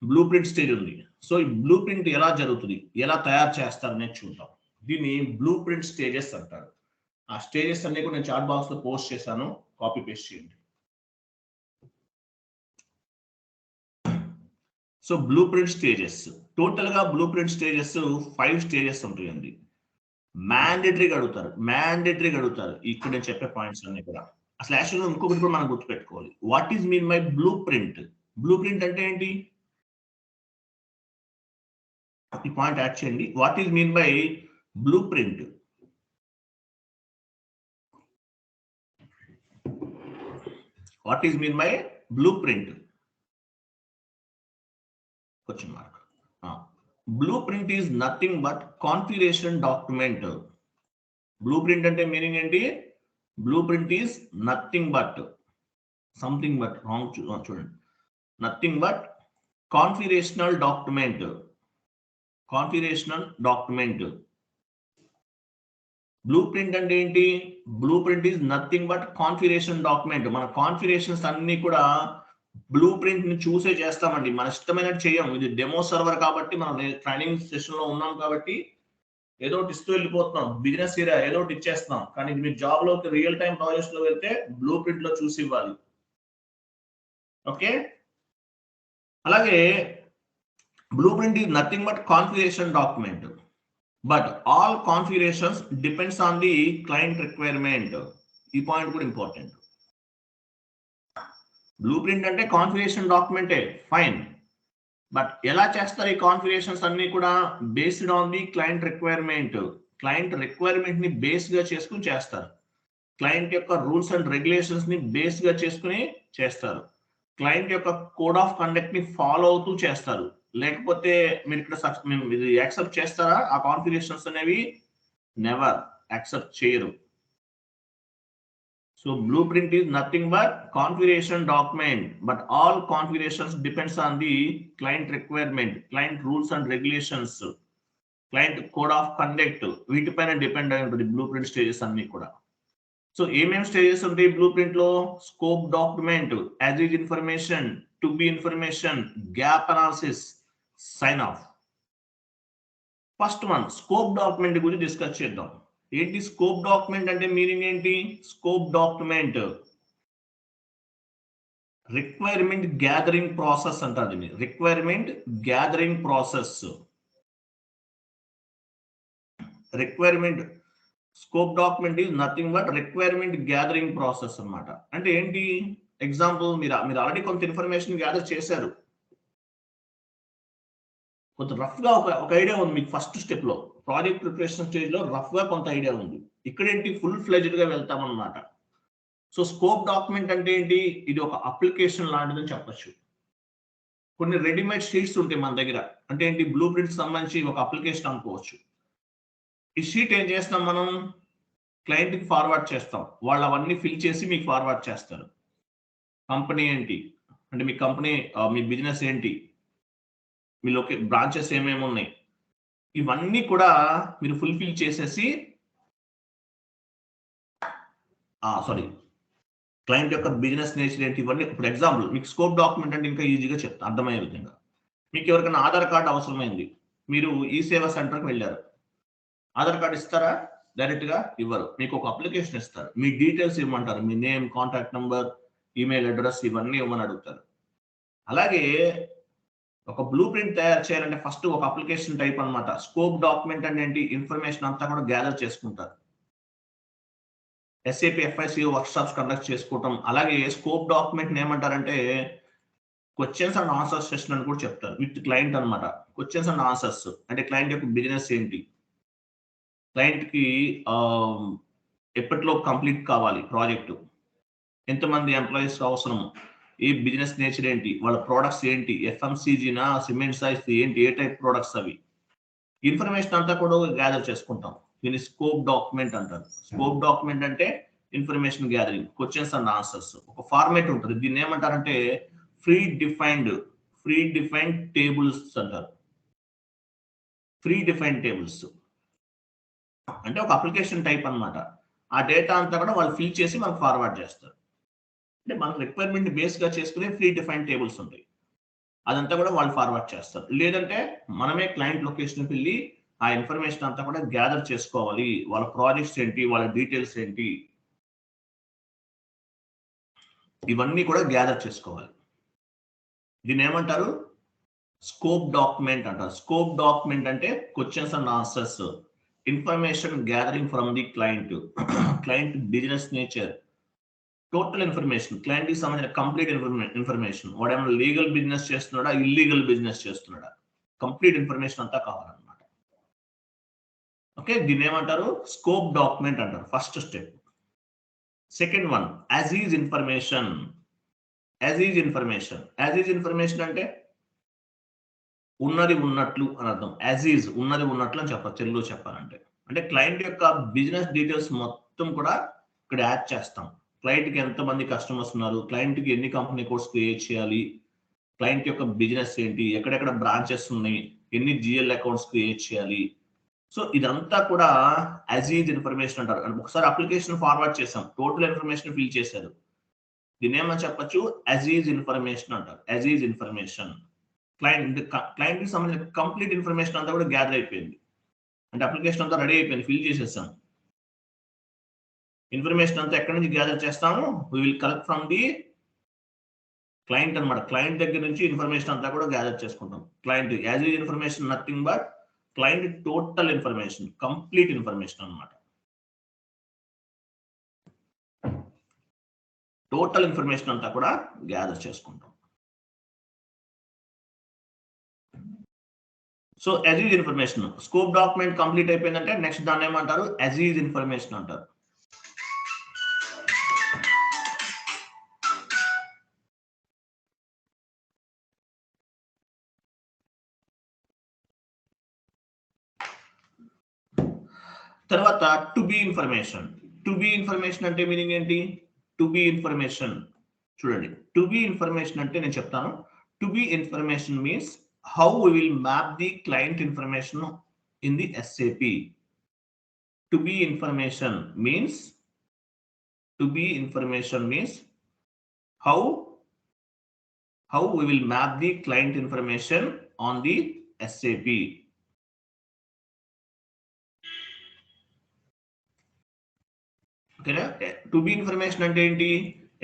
బ్లూ ప్రింట్ స్టేజ్ ఉంది. సో ఈ బ్లూ ప్రింట్ ఎలా జరుగుతుంది, ఎలా తయారు చేస్తారు అనేది చూద్దాం. దీన్ని బ్లూ ప్రింట్ స్టేజెస్ అంటారు. ఆ స్టేజెస్ అన్ని కూడా నేను చాట్ బాక్స్ లో పోస్ట్ చేశాను, కాపీ పేస్ట్ చేయండి. So blue print stages, total గా బ్లూ ప్రింట్ స్టేజెస్ 5 స్టేజెస్ ఉంటాయండి. మ్యాండేటరీగా అడుగుతారు ఇక్కడ నేను చెప్పే పాయింట్స్ అన్ని కూడా. అసలు యాక్చువల్గా ఇంకొకటి కూడా మనం గుర్తుపెట్టుకోవాలి, what is mean by blueprint. Blueprint అంటే ఏంటి, ఈ పాయింట్ యాడ్ చేయండి. What is mean by blueprint. What is mean by blueprint, question mark. Blueprint is nothing but configuration document. Blueprint అంటే మీనింగ్ ఏంటి, blue print is nothing but, something but wrong చూడండి, nothing but configurational document. Configurational document. Blueprint అంటే ఏంటి, blue print is nothing but configuration document. మన కాన్ఫిగరేషన్స్ అన్ని కూడా బ్లూ ప్రింట్ ని చూసే చేస్తామండి, మన ఇష్టమైనట్టు చేయం. ఇది డెమో సర్వర్ కాబట్టి మనం ట్రైనింగ్ సెషన్ లో ఉన్నాం కాబట్టి ఏదో ఒకటి ఇస్తూ వెళ్ళిపోతున్నాం, బిజినెస్ ఏరియా ఏదో ఒకటి ఇచ్చేస్తున్నాం. కానీ మీరు జాబ్ లోకి రియల్ టైం ప్రాజెక్ట్స్ లో వెళ్తే బ్లూ ప్రింట్ లో చూసి ఇవ్వాలి. ఓకే, అలాగే blue print is nothing but configuration document, but all configurations depends on the client requirement. ఈ పాయింట్ కూడా ఇంపార్టెంట్. బ్లూ ప్రింట్ అంటే కాన్ఫిగరేషన్ డాక్యుమెంటే, ఫైన్, బట్ ఎలా చేస్తారు ఈ కాన్ఫిగరేషన్స్ అన్ని కూడా based on the client requirement. Client requirement ని బేస్ గా చేసుకుని చేస్తారు. క్లయింట్ యొక్క రూల్స్ అండ్ రెగ్యులేషన్స్ ని బేస్ గా చేసుకుని చేస్తారు. క్లయింట్ యొక్క కోడ్ ఆఫ్ కండక్ట్ ని ఫాలో అవుతూ చేస్తారు. లేకపోతే మీరు ఇక్కడ ఇది యాక్సెప్ట్ చేస్తారా, ఆ కాన్ఫిగరేషన్స్ అనేవి నెవర్ యాక్సెప్ట్ చేయరు. So blueprint is nothing but configuration document, but all configurations depends on the client requirement, client rules and regulations, client code of conduct. వీటిపైన డిపెండ్ అయి ఉంటుంది బ్లూప్రింట్ స్టేజెస్ అన్ని కూడా. సో ఏమేం స్టేజెస్ ఉంటాయి బ్లూప్రింట్ లో, scope document, as is information, to be information, gap analysis, sign off. First one scope document గురించి డిస్కస్ చేద్దాం. ఏంటి స్కోప్ డాక్యుమెంట్ అంటే మీనింగ్ ఏంటి, scope document requirement gathering process అంటారు దీన్ని, requirement gathering process. Requirement scope document is nothing but requirement gathering process అన్నమాట. అంటే ఏంటి, ఎగ్జాంపుల్ మీరు ఆల్రెడీ కొంత ఇన్ఫర్మేషన్ గ్యాదర్ చేశారు, కొంత రఫ్ గా ఒక ఐడియా ఉంది మీకు. ఫస్ట్ స్టెప్ లో ప్రాజెక్ట్ ప్రిపరేషన్ స్టేజ్ లో రఫ్ గా కొంత ఐడియా ఉంది. ఇక్కడ ఏంటి, ఫుల్ ఫ్లెజ్డ్ గా వెళ్తాం అన్నమాట. సో స్కోప్ డాక్యుమెంట్ అంటే ఏంటి, ఇది ఒక అప్లికేషన్ లాంటిదని చెప్పచ్చు. కొన్ని రెడీమేడ్ షీట్స్ ఉంటాయి మన దగ్గర, అంటే ఏంటి బ్లూ ప్రింట్ సంబంధించి ఒక అప్లికేషన్ అనుకోవచ్చు. ఈ షీట్ ఏం చేస్తాం మనం, క్లయింట్ కి ఫార్వర్డ్ చేస్తాం, వాళ్ళు అవన్నీ ఫిల్ చేసి మీకు ఫార్వర్డ్ చేస్తారు. కంపెనీ ఏంటి అంటే మీ కంపెనీ, మీ బిజినెస్ ఏంటి, మీ బ్రాంచెస్ ఏమేమి ఉన్నాయి, ఇవన్నీ కూడా మీరు ఫుల్ఫిల్ చేసేసి, క్లయింట్ యొక్క బిజినెస్ నేచర్ ఏంటి, ఇవన్నీ. ఇప్పుడు ఎగ్జాంపుల్ మీకు స్కోప్ డాక్యుమెంట్ అంటే ఇంకా ఈజీగా చెప్తా అర్థమయ్యే విధంగా. మీకు ఎవరికైనా ఆధార్ కార్డు అవసరమైంది, మీరు ఈ సేవా సెంటర్కి వెళ్ళారు, ఆధార్ కార్డు ఇస్తారా, డైరెక్ట్ గా ఇవ్వరు, మీకు ఒక అప్లికేషన్ ఇస్తారు, మీ డీటెయిల్స్ ఇవ్వమంటారు, మీ name, contact number, email address ఇవన్నీ ఇవ్వమని అడుగుతారు. అలాగే ఒక బ్లూ ప్రింట్ తయారు చేయాలంటే ఫస్ట్ ఒక అప్లికేషన్ టైప్ అన్నమాట. స్కోప్ డాక్యుమెంట్ అంటే ఏంటి, ఇన్ఫర్మేషన్ అంతా కూడా గ్యాదర్ చేసుకుంటారు. SAP FICO work shops conduct చేసుకోవటం. అలాగే స్కోప్ డాక్యుమెంట్ ఏమంటారంటే క్వశ్చన్స్ అండ్ ఆన్సర్స్ సెషన్ అని కూడా చెప్తారు, విత్ క్లయింట్ అన్నమాట. క్వశ్చన్స్ అండ్ ఆన్సర్స్ అంటే క్లయింట్ యొక్క బిజినెస్ ఏంటి, క్లయింట్ కి ఎప్పటిలో కంప్లీట్ కావాలి ప్రాజెక్టు, ఎంతమంది ఎంప్లాయీస్ అవసరం, ఈ బిజినెస్ నేచర్ ఏంటి, వాళ్ళ ప్రొడక్ట్స్ ఏంటి, FMCGనా, సిమెంట్ సైజ్ ఏంటి, ఏ టైప్ ప్రొడక్ట్స్, అవి ఇన్ఫర్మేషన్ అంతా కూడా గ్యాదర్ చేసుకుంటాం. దీన్ని స్కోప్ డాక్యుమెంట్ అంటారు. స్కోప్ డాక్యుమెంట్ అంటే information gathering, questions and answers. ఒక ఫార్మేట్ ఉంటుంది, దీన్ని ఏమంటారంటే ప్రీ డిఫైన్డ్ టేబుల్స్ అంటారు. ప్రీ డిఫైన్డ్ టేబుల్స్ అంటే ఒక అప్లికేషన్ టైప్ అన్నమాట. ఆ డేటా అంతా కూడా వాళ్ళు ఫిల్ చేసి మనకు ఫార్వర్డ్ చేస్తారు. అంటే మనకు రిక్వైర్మెంట్ బేస్గా చేసుకునే ప్రీ డిఫైన్ టేబుల్స్ ఉంటాయి, అదంతా కూడా వాళ్ళు ఫార్వర్డ్ చేస్తారు. లేదంటే మనమే క్లయింట్ లొకేషన్కి వెళ్ళి ఆ ఇన్ఫర్మేషన్ అంతా కూడా గ్యాదర్ చేసుకోవాలి. వాళ్ళ ప్రాజెక్ట్స్ ఏంటి, వాళ్ళ డీటెయిల్స్ ఏంటి, ఇవన్నీ కూడా గ్యాదర్ చేసుకోవాలి. దీన్ని ఏమంటారు? స్కోప్ డాక్యుమెంట్ అంటారు. స్కోప్ డాక్యుమెంట్ అంటే questions and answers, information gathering from the client, client business nature, total information, client కి సంబంధించిన కంప్లీట్ ఇన్ఫర్మేషన్, వాడేమన్నా లీగల్ బిజినెస్ చేస్తున్నాడా, ఇల్లీగల్ బిజినెస్ చేస్తున్నాడా, కంప్లీట్ ఇన్ఫర్మేషన్ అంతా కావాలన్నమాట. ఓకే, దీన్ని ఏమంటారు? స్కోప్ డాక్యుమెంట్ అంటారు. First step. Second one, as is information. As is information, as is information అంటే ఉన్నది ఉన్నట్లు అని అర్థం. యాజ్ ఈజ్ ఉన్నది ఉన్నట్లు అని చెప్పాలి తెలుగులో చెప్పాలంటే. అంటే క్లయింట్ యొక్క బిజినెస్ డీటెయిల్స్ మొత్తం కూడా ఇక్కడ యాడ్ చేస్తాం. క్లయింట్కి ఎంతమంది కస్టమర్స్ ఉన్నారు, క్లయింట్కి ఎన్ని కంపెనీ కోడ్స్ క్రియేట్ చేయాలి, క్లయింట్ యొక్క బిజినెస్ ఏంటి, ఎక్కడెక్కడ బ్రాంచెస్ ఉన్నాయి, ఎన్ని జిఎల్ అకౌంట్స్ క్రియేట్ చేయాలి. సో ఇదంతా కూడా యాజ్ ఈజ్ ఇన్ఫర్మేషన్ అంటారు. ఒకసారి అప్లికేషన్ ఫార్వర్డ్ చేసాం, టోటల్ ఇన్ఫర్మేషన్ ఫిల్ చేశారు, దీన్ని ఏమని చెప్పచ్చు? యాజ్ ఈజ్ ఇన్ఫర్మేషన్ అంటారు. As is information. క్లయింట్ కి సంబంధించిన కంప్లీట్ ఇన్ఫర్మేషన్ అంతా కూడా గ్యాదర్ అయిపోయింది. అంటే అప్లికేషన్ అంతా రెడీ అయిపోయింది, ఫిల్ చేసేసాం. ఇన్ఫర్మేషన్ అంతా ఎక్కడి నుంచి గ్యాదర్ చేస్తాము? We will collect from the client అనమాట. క్లయింట్ దగ్గర నుంచి ఇన్ఫర్మేషన్ అంతా కూడా గ్యాదర్ చేసుకుంటాం. Client as is information nothing but client total information, complete information అనమాట. టోటల్ ఇన్ఫర్మేషన్ అంతా కూడా గ్యాదర్ చేసుకుంటాం. So as is information, scope document complete అయిపోయిందంటే నెక్స్ట్ దాన్ని ఏమంటారు? యాజ్ ఈజ్ ఇన్ఫర్మేషన్ అంటారు. తర్వాత to be information. To be information అంటే మీనింగ్ ఏంటి? టు బి ఇన్ఫర్మేషన్ చూడండి. టు బి ఇన్ఫర్మేషన్ అంటే నేను చెప్తాను. To be information means how we will map the client information in the SAP. To be information means how we will map the client information on the SAP. ఓకేనా? టు బి ఇన్ఫర్మేషన్ అంటే ఏంటి?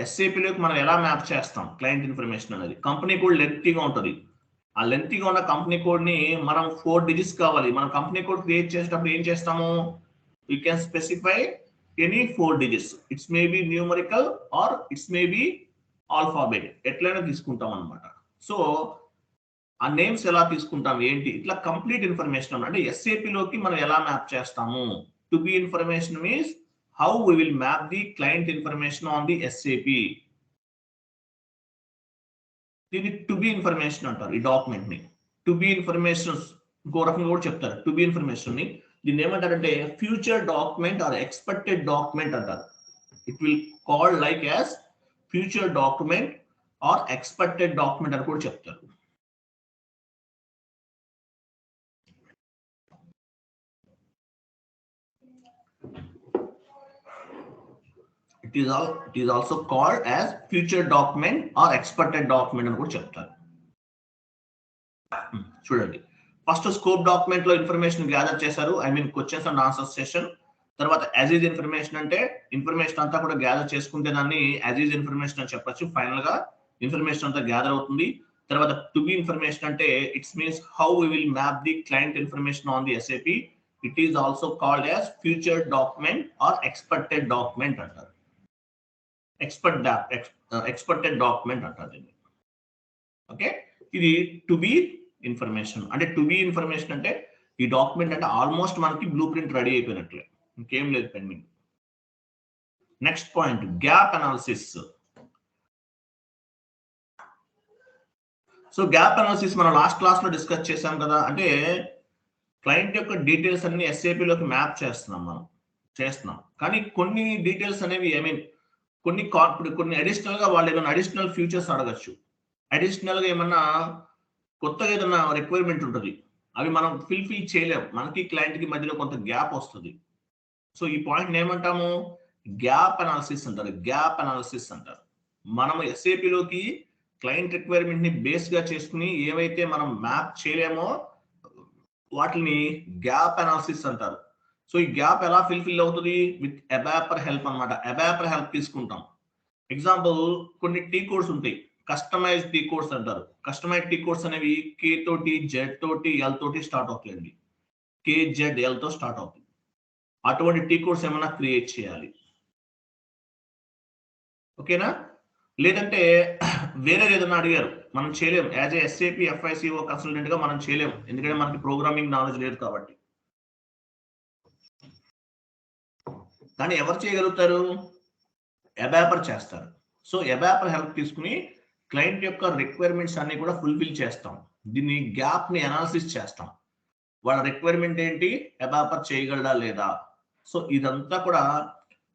ఎస్ఏపీలోకి మనం ఎలా మ్యాప్ చేస్తాం క్లయింట్ ఇన్ఫర్మేషన్ అనేది. కంపెనీ కోడ్ లెంతీగా ఉంటుంది, ఆ లెంతీగా ఉన్న కంపెనీ కోడ్ ని మనం 4 digits కావాలి. మనం కంపెనీ కోడ్ క్రియేట్ చేసేటప్పుడు ఏం చేస్తాము? You can specify any 4 digits. It's may be numerical or it's may be alphabet, ఎట్లయినా తీసుకుంటాం అనమాట. సో ఆ నేమ్స్ ఎలా తీసుకుంటాం ఏంటి, ఇట్లా కంప్లీట్ ఇన్ఫర్మేషన్ అంటే ఎస్ఏపీలోకి మనం ఎలా మ్యాప్ చేస్తాము. To be information means how we will map the client information on the SAP. దీన్ని టు బి ఇన్ఫర్మేషన్ అంటారు ఈ డాక్యుమెంట్ ని. టు బి ఇన్ఫర్మేషన్ ఇంకో రకంగా కూడా చెప్తారు. టు బి ఇన్ఫర్మేషన్ ని దీన్ని ఏమంటారంటే future document or expected document అంటారు. It will called like as future document or expected document అని కూడా చెప్తారు. It is also called as future document or expected document అని కూడా చెప్తారు. చూడండి, ఫస్ట్ స్కోప్ డాక్యుమెంట్ లో ఇన్ఫర్మేషన్ గ్యాదర్ చేశారు, I mean questions and answers session. తర్వాత యాజ్ ఈజ్ ఇన్ఫర్మేషన్ అంటే ఇన్ఫర్మేషన్ అంతా కూడా గ్యాదర్ చేసుకుంటే దాన్ని యాజ్ ఈజ్ ఇన్ఫర్మేషన్ అని చెప్పొచ్చు. ఫైనల్ గా ఇన్ఫర్మేషన్ అంతా గ్యాదర్ అవుతుంది. తర్వాత టు బి ఇన్ఫర్మేషన్ అంటే it's means how we will map the client information on the SAP. It is also called as future document or expected document అంటారు. ఎక్స్పెక్టెడ్ డాక్యుమెంట్ అంటారు దీన్ని. ఓకే, ఇది టు బి ఇన్ఫర్మేషన్. అంటే టు బి ఇన్ఫర్మేషన్ అంటే ఈ డాక్యుమెంట్ అంటే ఆల్మోస్ట్ మనకి బ్లూ ప్రింట్ రెడీ అయిపోయినట్లే, ఇంకేం లేదు pending. Next point, gap analysis. So gap analysis మనం లాస్ట్ క్లాస్ లో డిస్కస్ చేసాం కదా. అంటే క్లయింట్ యొక్క డీటెయిల్స్ అన్ని SAPలోకి మ్యాప్ చేస్తున్నాం కానీ కొన్ని డీటెయిల్స్ అనేవి ఐ మీన్ కొన్ని అడిషనల్ గా వాళ్ళు ఏమైనా అడిషనల్ ఫ్యూచర్స్ అడగచ్చు. అడిషనల్ గా ఏమన్నా కొత్తగా ఏదైనా రిక్వైర్మెంట్ ఉంటుంది, అవి మనం ఫిల్ చేయలేము. మనకి క్లయింట్ కి మధ్యలో కొంత గ్యాప్ వస్తుంది. సో ఈ పాయింట్ ఏమంటాము, గ్యాప్ అనాలిసిస్ అంటారు. గ్యాప్ అనాలిసిస్ అంటారు. మనం ఎస్ఏపిలోకి క్లయింట్ రిక్వైర్మెంట్ ని బేస్ గా చేసుకుని ఏవైతే మనం మ్యాప్ చేయలేమో వాటిని గ్యాప్ అనాలిసిస్ అంటారు. సో ఈ గ్యాప్ ఎలా ఫిల్ అవుతుంది, విత్ అబాపర్ హెల్ప్ అన్నమాట. అబాపర్ హెల్ప్ తీసుకుంటాం. ఎగ్జాంపుల్, కొన్ని టీ కోడ్స్ ఉంటాయి, కస్టమైజ్ టీ కోడ్స్ అంటారు. కస్టమైజ్ టీ కోడ్స్ అనేవి కే తోటి, జెడ్ తోటి, ఎల్ తోటి స్టార్ట్ అవుతాయండి. కే, జెడ్, ఎల్ తో స్టార్ట్ అవుతుంది. అటువంటి టీ కోడ్స్ ఏమైనా క్రియేట్ చేయాలి, ఓకేనా. లేదంటే వేరే ఏదైనా అడిగారు, మనం చేయలేం. As a SAP FICO consultant గా మనం చేయలేం, ఎందుకంటే మనకి ప్రోగ్రామింగ్ నాలెడ్జ్ లేదు కాబట్టి. కానీ ఎవరు చేయగలుగుతారు, అబాపర్ చేస్తారు. సో అబాపర్ హెల్ప్ తీసుకుని క్లయింట్ యొక్క రిక్వైర్మెంట్స్ అన్ని కూడా ఫుల్ఫిల్ చేస్తాం. దీన్ని గ్యాప్ ని అనాలిసిస్ చేస్తాం. వాళ్ళ రిక్వైర్మెంట్ ఏంటి, అబాపర్ చేయగలడా లేదా. సో ఇదంతా కూడా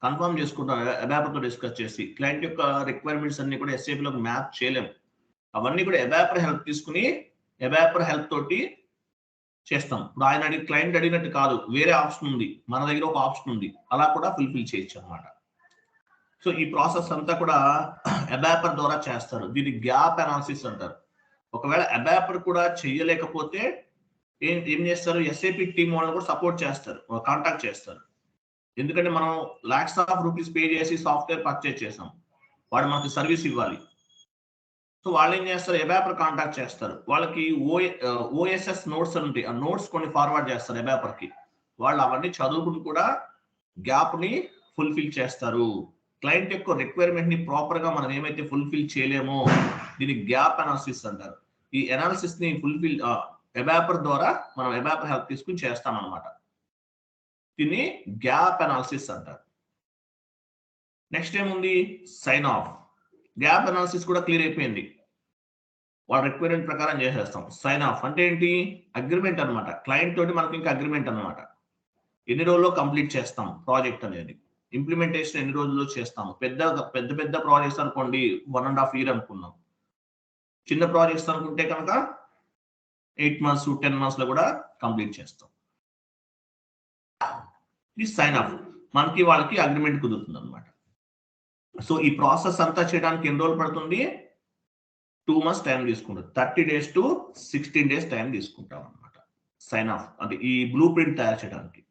కన్ఫర్మ్ చేసుకుంటాం అబాపర్ తో డిస్కస్ చేసి. క్లయింట్ యొక్క రిక్వైర్మెంట్స్ అన్ని కూడా ఎస్ఏపి లో మ్యాప్ చేయలేం, అవన్నీ కూడా అబాపర్ హెల్ప్ తీసుకుని అబాపర్ హెల్ప్ తోటి చేస్తాం. ఇప్పుడు ఆయన క్లయింట్ అడిగినట్టు కాదు, వేరే ఆప్షన్ ఉంది, మన దగ్గర ఒక ఆప్షన్ ఉంది, అలా కూడా ఫుల్ఫిల్ చేయొచ్చు అనమాట. సో ఈ ప్రాసెస్ అంతా కూడా అబాపర్ ద్వారా చేస్తారు. దీన్ని గ్యాప్ అనాలిసిస్ అంటారు. ఒకవేళ అబాపర్ కూడా చేయలేకపోతే ఏం చేస్తారు, ఎస్ఏపి టీమ్ వాళ్ళని కూడా సపోర్ట్ చేస్తారు, కాంటాక్ట్ చేస్తారు. ఎందుకంటే మనం లాక్స్ ఆఫ్ రూపీస్ పే చేసి సాఫ్ట్వేర్ పర్చేజ్ చేసాం, వాడు మనకి సర్వీస్ ఇవ్వాలి. సో వాళ్ళు ఏం చేస్తారు, అబాపర్ కాంటాక్ట్ చేస్తారు. వాళ్ళకి ఓఎస్ఎస్ నోట్స్ అని ఉంటాయి, ఆ నోట్స్ కొన్ని ఫార్వర్డ్ చేస్తారు అబాపర్ కి. వాళ్ళు అవన్నీ చదువుకుని కూడా గ్యాప్ ని ఫుల్ఫిల్ చేస్తారు. క్లయింట్ యొక్క రిక్వైర్మెంట్ ని ప్రాపర్ గా మనం ఏమైతే ఫుల్ఫిల్ చేయలేమో దీన్ని గ్యాప్ అనాలిసిస్ అంటారు. ఈ అనాలిసిస్ ని ఫుల్ఫిల్ అబాపర్ ద్వారా మనం అబాపర్ హెల్ప్ తీసుకుని చేస్తాం అనమాట. దీన్ని గ్యాప్ అనాలిసిస్ అంటారు. నెక్స్ట్ ఏముంది, సైన్ ఆఫ్. గ్యాప్ అనాలిసిస్ కూడా క్లియర్ అయిపోయింది, వాళ్ళ రిక్వైర్మెంట్ ప్రకారం చేసేస్తాం. సైన్ ఆఫ్ అంటే ఏంటి, అగ్రిమెంట్ అనమాట. క్లయింట్ తోటి మనకి ఇంకా అగ్రిమెంట్ అనమాట. ఎన్ని రోజుల్లో కంప్లీట్ చేస్తాం ప్రాజెక్ట్ అనేది, ఇంప్లిమెంటేషన్ ఎన్ని రోజుల్లో చేస్తాము. పెద్ద ప్రాజెక్ట్స్ అనుకోండి 1.5 years అనుకున్నాం. చిన్న ప్రాజెక్ట్స్ అనుకుంటే కనుక 8 months 10 months లో కూడా కంప్లీట్ చేస్తాం. ఇది సైన్ ఆఫ్, మనకి వాళ్ళకి అగ్రిమెంట్ కుదురుతుంది అనమాట. సో ఈ ప్రాసెస్ అంతా చేయడానికి ఎన్ని రోజులు పడుతుంది, 2 months టైం తీసుకుంటుంది. 30 days to 16 days టైం తీసుకుంటాం అనమాట సైన్ ఆఫ్, అంటే ఈ బ్లూ ప్రింట్ తయారు చేయడానికి.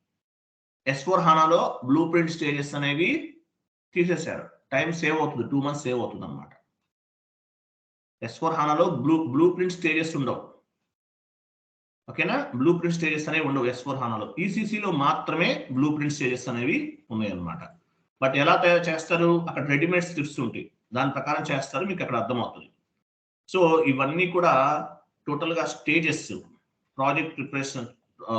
S/4HANAలో బ్లూ ప్రింట్ స్టేజెస్ అనేవి తీసేశారు, టైం సేవ్ అవుతుంది, 2 months సేవ్ అవుతుంది అనమాట. S/4HANAలో బ్లూ ప్రింట్ స్టేజెస్ ఉండవు, ఓకేనా. బ్లూ ప్రింట్ స్టేజెస్ అనేవి ఉండవు S/4HANAలో. ఈసీసీలో మాత్రమే బ్లూ ప్రింట్ స్టేజెస్ అనేవి ఉన్నాయి అనమాట. బట్ ఎలా తయారు చేస్తారు, అక్కడ రెడీమేడ్ స్క్రిప్ట్స్ ఉంటాయి, దాని ప్రకారం చేస్తారు, మీకు అక్కడ అర్థమవుతుంది. సో ఇవన్నీ కూడా టోటల్ గా stages, project preparation,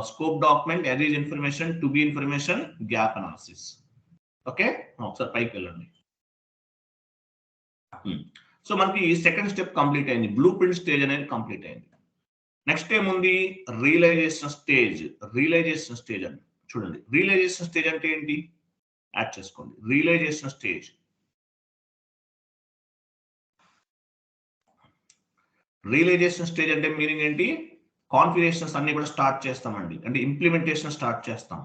scope document, as is information, to be information, gap analysis. Okay, ఒకసారి పైకి వెళ్ళండి. సో మనకి సెకండ్ స్టెప్ కంప్లీట్ అయింది, బ్లూ ప్రింట్ స్టేజ్ అనేది కంప్లీట్ అయింది. నెక్స్ట్ ఏముంది, రియలైజేషన్ స్టేజ్. రియలైజేషన్ స్టేజ్ అని చూడండి. రియలైజేషన్ స్టేజ్ అంటే ఏంటి, యాడ్ చేసుకోండి. రియలైజేషన్ స్టేజ్, రియలైజేషన్ స్టేజ్ అంటే మీనింగ్ ఏంటి, కాన్ఫిగరేషన్స్ అన్ని కూడా స్టార్ట్ చేస్తామండి, అంటే ఇంప్లిమెంటేషన్ స్టార్ట్ చేస్తాం,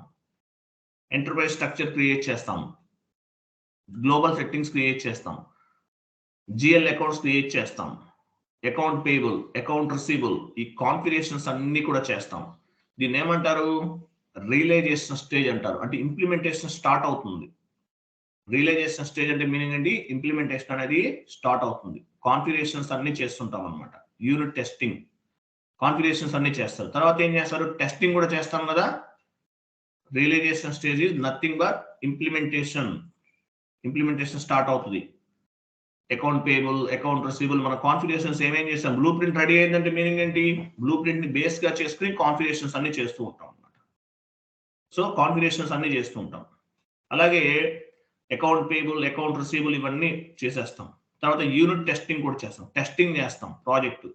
ఎంటర్ప్రైజ్ స్ట్రక్చర్ క్రియేట్ చేస్తాం, గ్లోబల్ సెట్టింగ్స్ క్రియేట్ చేస్తాం, జిఎల్ అకౌంట్స్ క్రియేట్ చేస్తాం, అకౌంట్ పేయబుల్, అకౌంట్ రిసీబుల్, ఈ కాన్ఫిగరేషన్స్ అన్ని కూడా చేస్తాం. దీన్ని ఏమంటారు, రియలైజేషన్ స్టేజ్ అంటారు. అంటే ఇంప్లిమెంటేషన్ స్టార్ట్ అవుతుంది. రియలైజేషన్ స్టేజ్ అంటే మీనింగ్ ఏంటి, ఇంప్లిమెంటేషన్ అనేది స్టార్ట్ అవుతుంది, కాన్ఫిగరేషన్స్ అన్ని చేస్తుంటాం అనమాట. యూనిట్ టెస్టింగ్, కాన్ఫిగరేషన్స్ అన్ని చేస్తారు. తర్వాత ఏం చేస్తారు, టెస్టింగ్ కూడా చేస్తాం కదా. Realization stage is nothing but implementation. Implementation start అవుతుంది, అకౌంట్ పేయబుల్, అకౌంట్ రిసీబుల్, మన కాన్ఫిగరేషన్స్ ఏమేం చేస్తాం. బ్లూ ప్రింట్ రెడీ అయిందంటే మీనింగ్ ఏంటి, బ్లూ ప్రింట్ ని బేస్ గా చేసుకుని కాన్ఫిగరేషన్స్ అన్ని చేస్తూ ఉంటాం అనమాట. సో కాన్ఫిగరేషన్స్ అన్ని చేస్తూ ఉంటాం. అలాగే అకౌంట్ పేయబుల్, అకౌంట్ రిసీబుల్ ఇవన్నీ చేసేస్తాం. తర్వాత యూనిట్ టెస్టింగ్ కూడా చేస్తాం, టెస్టింగ్ చేస్తాం. ప్రాజెక్ట్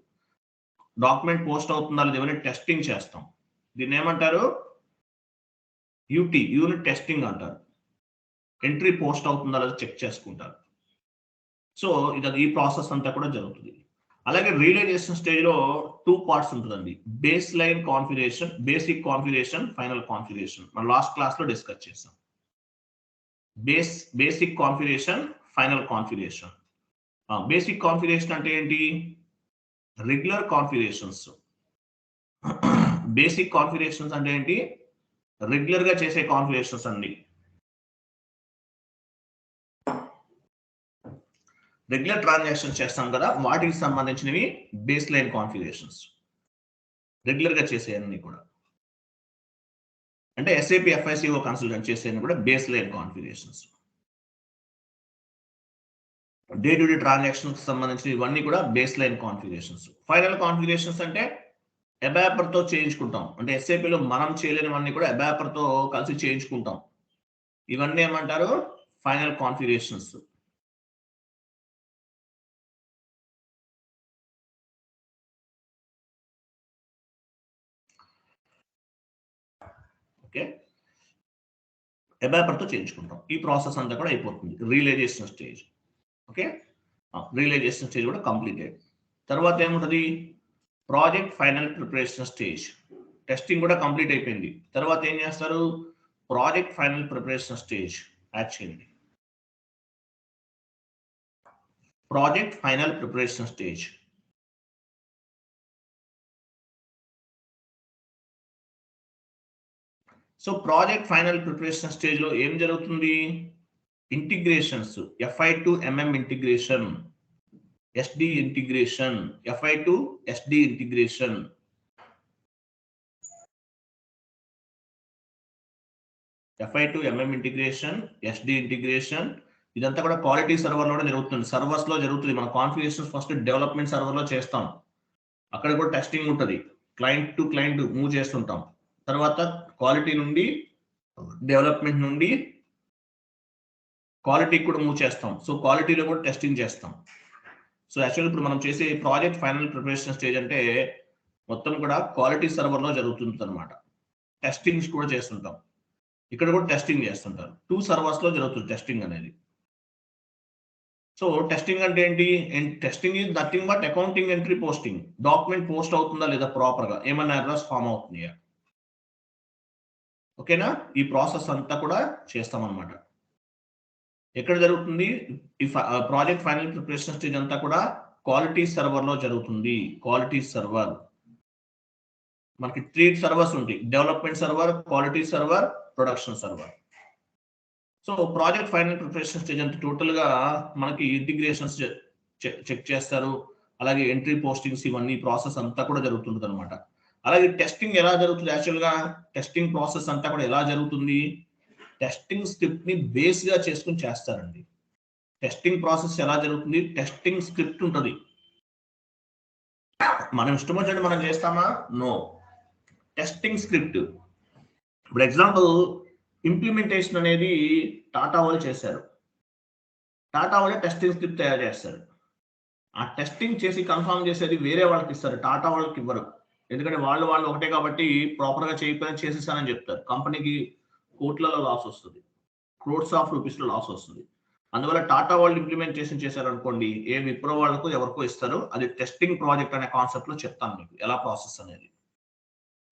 డాక్యుమెంట్ పోస్ట్ అవుతుందా లేదా ఇవన్నీ టెస్టింగ్ చేస్తాం. దీన్ని ఏమంటారు, యూనిట్ టెస్టింగ్ అంటారు. ఎంట్రీ పోస్ట్ అవుతుందా లేదా చెక్ చేసుకుంటారు. సో ఈ ప్రాసెస్ అంతా కూడా జరుగుతుంది. అలాగే రియలైజేషన్ స్టేజ్ లో 2 parts ఉంటుందండి, base line configuration, basic configuration, final configuration. మనం లాస్ట్ క్లాస్ లో డిస్కస్ చేసాం. Basic configuration, final configuration. Basic configuration అంటే ఏంటి? Regular configurations. బేసిక్ కాన్ఫిగరేషన్స్ అంటే ఏంటి? రెగ్యులర్ గా చేసే కాన్ఫిగరేషన్స్ అండి. రెగ్యులర్ ట్రాన్సాక్షన్ చేస్తాం కదా, వాటికి సంబంధించినవి బేస్ లైన్ కాన్ఫిగరేషన్స్. రెగ్యులర్ గా చేసేయన్నీ కూడా, అంటే SAP FICO కన్సల్టెంట్ చేసేయన్ని కూడా base line configurations. Day to day transaction సంబంధించిన ఇవన్నీ కూడా base line configurations. Final configurations అంటే అబాపర్ తో చేయించుకుంటాం, అంటే SAP లో మనం చేయలేనివన్నీ కూడా అబాపర్ తో కలిసి చేయించుకుంటాం. ఇవన్నీ ఏమంటారు? Final configurations. ఓకే, అబాపర్ తో చేయించుకుంటాం. ఈ ప్రాసెస్ అంతా కూడా అయిపోతుంది. Realisation stage. Okay, realisation stage కూడా కంప్లీటెడ్. తర్వాత ఏముంటుంది? Project final preparation stage. Testing కూడా కంప్లీట్ అయిపోయింది. తర్వాత ఏం చేస్తారు? Project final preparation stage add చేయండి. Project final preparation stage. So project final preparation stage లో ఏం జరుగుతుంది? Integrations, FI to MM integration, SD integration, FI to SD integration. FI to MM integration, SD integration. ఇదంతా కూడా క్వాలిటీ సర్వర్ లోనే జరుగుతుంది. సర్వర్స్ లో జరుగుతుంది. మన కాన్ఫిగరేషన్స్ ఫస్ట్ డెవలప్మెంట్ సర్వర్ లో చేస్తాం, అక్కడ కూడా టెస్టింగ్ ఉంటుంది. క్లయింట్ టు క్లయింట్ మూవ్ చేస్తుంటాం. తర్వాత క్వాలిటీ నుండి, డెవలప్మెంట్ నుండి క్వాలిటీ కూడా మూవ్ చేస్తాం. సో క్వాలిటీలో కూడా టెస్టింగ్ చేస్తాం. సో యాక్చువల్ ఇప్పుడు మనం చేసే ప్రాజెక్ట్ ఫైనల్ ప్రిపరేషన్ స్టేజ్ అంటే మొత్తం కూడా క్వాలిటీ సర్వర్ లో జరుగుతుంది అనమాట. టెస్టింగ్స్ కూడా చేస్తుంటాం, ఇక్కడ కూడా టెస్టింగ్ చేస్తుంటారు. 2 సర్వర్స్ లో జరుగుతుంది టెస్టింగ్ అనేది. సో టెస్టింగ్ అంటే ఏంటి? Testing is nothing but accounting entry posting. Document post అవుతుందా లేదా ప్రాపర్ గా, ఏమైనా ఎర్రర్స్ ఫామ్ అవుతున్నాయా, ఓకేనా? ఈ ప్రాసెస్ అంతా కూడా చేస్తాం అనమాట. ఎక్కడ జరుగుతుంది? ఈ ప్రాజెక్ట్ ఫైనల్ ప్రిపరేషన్ స్టేజ్ అంతా కూడా క్వాలిటీ సర్వర్ లో జరుగుతుంది. క్వాలిటీ సర్వర్ మనకి 3 సర్వర్స్ ఉంటాయి: development server, quality server, production server. So project final preparation stage అంటే టోటల్ గా మనకి ఇంటిగ్రేషన్స్ చెక్ చేస్తారు, అలాగే ఎంట్రీ పోస్టింగ్స్, ఇవన్నీ ప్రాసెస్ అంతా కూడా జరుగుతుంది అనమాట. అలాగే టెస్టింగ్ ఎలా జరుగుతుంది? యాక్చువల్ గా టెస్టింగ్ ప్రాసెస్ అంతా కూడా ఎలా జరుగుతుంది? టెస్టింగ్ స్క్రిప్ట్ ని బేస్ గా చేసుకుని చేస్తారండి. టెస్టింగ్ ప్రాసెస్ ఎలా జరుగుతుంది? టెస్టింగ్ స్క్రిప్ట్ ఉంటుంది. మనం ఇష్టం వచ్చినట్టు మనం చేస్తామా? నో. Testing script. ఇప్పుడు ఎగ్జాంపుల్, ఇంప్లిమెంటేషన్ అనేది టాటా వాళ్ళు చేశారు. టాటా వాళ్ళే టెస్టింగ్ స్క్రిప్ట్ తయారు చేస్తారు. ఆ టెస్టింగ్ చేసి కన్ఫర్మ్ చేసేది వేరే వాళ్ళకి ఇస్తారు, టాటా వాళ్ళకి ఇవ్వరు. ఎందుకంటే వాళ్ళు ఒకటే కాబట్టి ప్రాపర్ గా చేయకపోయినా చేసేసానని చెప్తారు. కంపెనీకి కోట్లలో లాస్ వస్తుంది, క్రోర్స్ ఆఫ్ రూపీస్ లో లాస్ వస్తుంది. అందువల్ల టాటా వాళ్ళు ఇంప్లిమెంటేషన్ చేశారనుకోండి, ఏ విప్రో వాళ్ళకు ఎవరికో ఇస్తారు. అది టెస్టింగ్ ప్రాజెక్ట్ అనే కాన్సెప్ట్ లో చెప్తాను మీకు ఎలా ప్రాసెస్ అనేది.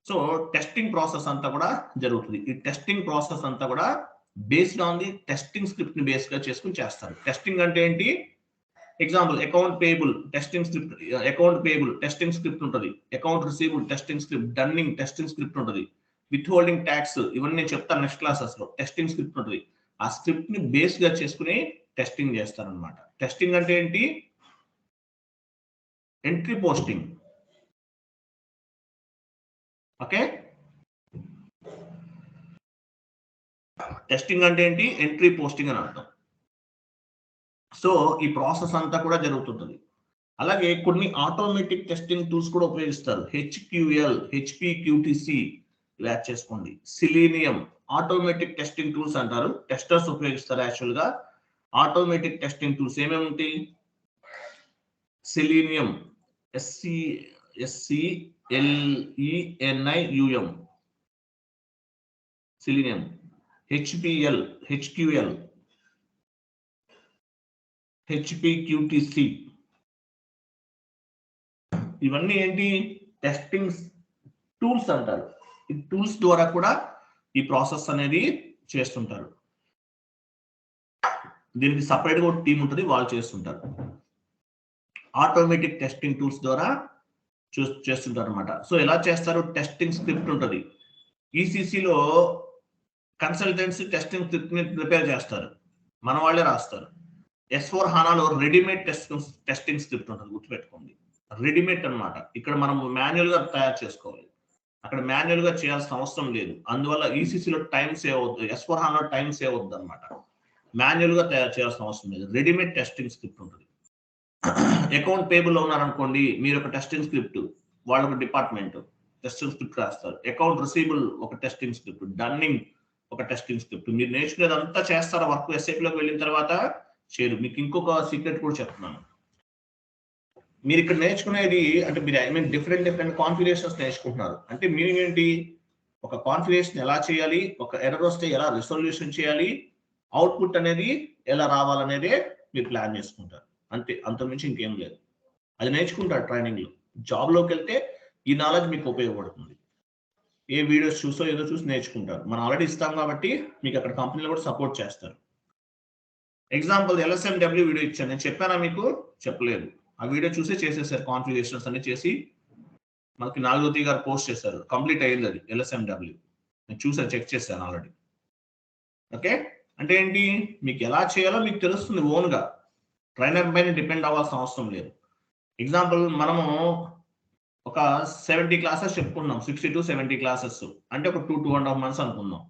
సో టెస్టింగ్ ప్రాసెస్ అంతా కూడా జరుగుతుంది. ఈ టెస్టింగ్ ప్రాసెస్ అంతా కూడా based on the testing script ని బేస్ గా చేసుకుని చేస్తారు. టెస్టింగ్ అంటే ఏంటి? Example, account payable testing script, account payable testing script ఉంటుంది. Account receivable testing script, dunning testing script ఉంటుంది. విత్ హోల్డింగ్ ట్యాక్స్, ఇవన్నీ నేను చెప్తాను నెక్స్ట్ క్లాసెస్ లో. టెస్టింగ్ స్క్రిప్ట్ ఉంటుంది. ఆ స్క్రిప్ట్ ని బేస్ గా చేసుకుని టెస్టింగ్ చేస్తారనమాట. టెస్టింగ్ అంటే ఏంటి? Entry posting. ఓకే, టెస్టింగ్ అంటే ఏంటి? ఎంట్రీ పోస్టింగ్ అని అర్థం. సో ఈ ప్రాసెస్ అంతా కూడా జరుగుతుంటుంది. అలాగే కొన్ని ఆటోమేటిక్ టెస్టింగ్ టూల్స్ కూడా ఉపయోగిస్తారు. HQL, HPQTC యాడ్ చేసుకోండి. సిలీనియం ఆటోమేటిక్ టెస్టింగ్ టూల్స్ అంటారు, టెస్టర్స్ ఉపయోగిస్తారు. యాక్చువల్ గా ఆటోమేటిక్ టెస్టింగ్ టూల్స్ ఏమేమి ఉంటాయి? Selenium, SCLENIUM, selenium. HQL, HPQTC, ఇవన్నీ ఏంటి? టెస్టింగ్ టూల్స్ అంటారు. ఈ టూల్స్ ద్వారా కూడా ఈ ప్రాసెస్ అనేది చేస్తుంటారు. దీనికి సపరేట్గా ఒక టీం ఉంటుంది, వాళ్ళు చేస్తుంటారు. ఆటోమేటిక్ టెస్టింగ్ టూల్స్ ద్వారా చేస్తుంటారు అనమాట. సో ఎలా చేస్తారు? టెస్టింగ్ స్క్రిప్ట్ ఉంటుంది. ఈసీసీలో కన్సల్టెంట్స్ టెస్టింగ్ స్క్రిప్ట్ ని ప్రిపేర్ చేస్తారు, మన వాళ్ళే రాస్తారు. S4 HANAలో రెడీమేడ్ టెస్టింగ్ స్క్రిప్ట్ ఉంటుంది, గుర్తుపెట్టుకోండి. రెడీమేడ్ అన్నమాట. ఇక్కడ మనం మాన్యువల్ గా తయారు చేసుకోవాలి, అక్కడ మాన్యువల్ గా చేయాల్సిన అవసరం లేదు. అందువల్ల ఈసీసీలో టైం సేవ్ అవుతుంది, S4 HANAలో టైం సేవ్ అవుతుంది అనమాట. మాన్యువల్ గా తయారు చేయాల్సిన అవసరం లేదు, రెడీమేడ్ టెస్టింగ్ స్క్రిప్ట్ ఉంటుంది. అకౌంట్ పేబుల్ లో ఉన్నారనుకోండి, మీరు ఒక టెస్టింగ్ స్క్రిప్ట్, వాళ్ళ ఒక డిపార్ట్మెంట్ టెస్టింగ్ స్క్రిప్ట్ రాస్తారు. అకౌంట్ రిసీబుల్ ఒక టెస్టింగ్ స్క్రిప్ట్, డన్నింగ్ ఒక టెస్టింగ్ స్క్రిప్ట్. మీరు నేర్చుకునేదంతా చేస్తారా వర్క్ ఎస్ఏపీలోకి వెళ్ళిన తర్వాత చేయరు. మీకు ఇంకొక సీక్రెట్ కూడా చెప్తున్నాను. మీరు ఇక్కడ నేర్చుకునేది అంటే మీరు ఐ మీన్ డిఫరెంట్ కాన్ఫిగరేషన్స్ నేర్చుకుంటున్నారు. అంటే మీనింగ్ ఏంటి? ఒక కాన్ఫిగరేషన్ ఎలా చేయాలి, ఒక ఎర్రర్ వస్తే ఎలా రిజల్యూషన్ చేయాలి, అవుట్పుట్ అనేది ఎలా రావాలనేదే మీరు ప్లాన్ చేసుకుంటారు. అంతే, అంతకుమించి ఇంకేం లేదు. అది నేర్చుకుంటారు ట్రైనింగ్ లో. జాబ్ లోకి వెళ్తే ఈ నాలెడ్జ్ మీకు ఉపయోగపడుతుంది. ఏ వీడియోస్ చూసో ఏదో చూసి నేర్చుకుంటారు. మనం ఆల్రెడీ ఇస్తాం కాబట్టి మీకు అక్కడ కంపెనీలో కూడా సపోర్ట్ చేస్తారు. ఎగ్జాంపుల్ LSMW వీడియో ఇచ్చాను, నేను చెప్పానా మీకు? చెప్పలేదు. ఆ వీడియో చూసే చేసేసారు, కాన్ఫిగరేషన్స్ అన్ని చేసి మనకి నాగజ్యోతి గారు పోస్ట్ చేశారు. కంప్లీట్ అయ్యింది అది LSMW. నేను చూసాను, చెక్ చేశాను ఆల్రెడీ. ఓకే, అంటే ఏంటి? మీకు ఎలా చేయాలో మీకు తెలుస్తుంది ఓన్గా, ట్రైనర్ పైన డిపెండ్ అవ్వాల్సిన అవసరం లేదు. ఎగ్జాంపుల్ మనము ఒక 70 క్లాసెస్ చెప్పుకున్నాం, 60 to 70 క్లాసెస్ అంటే ఒక 2.5 months అనుకుందాం.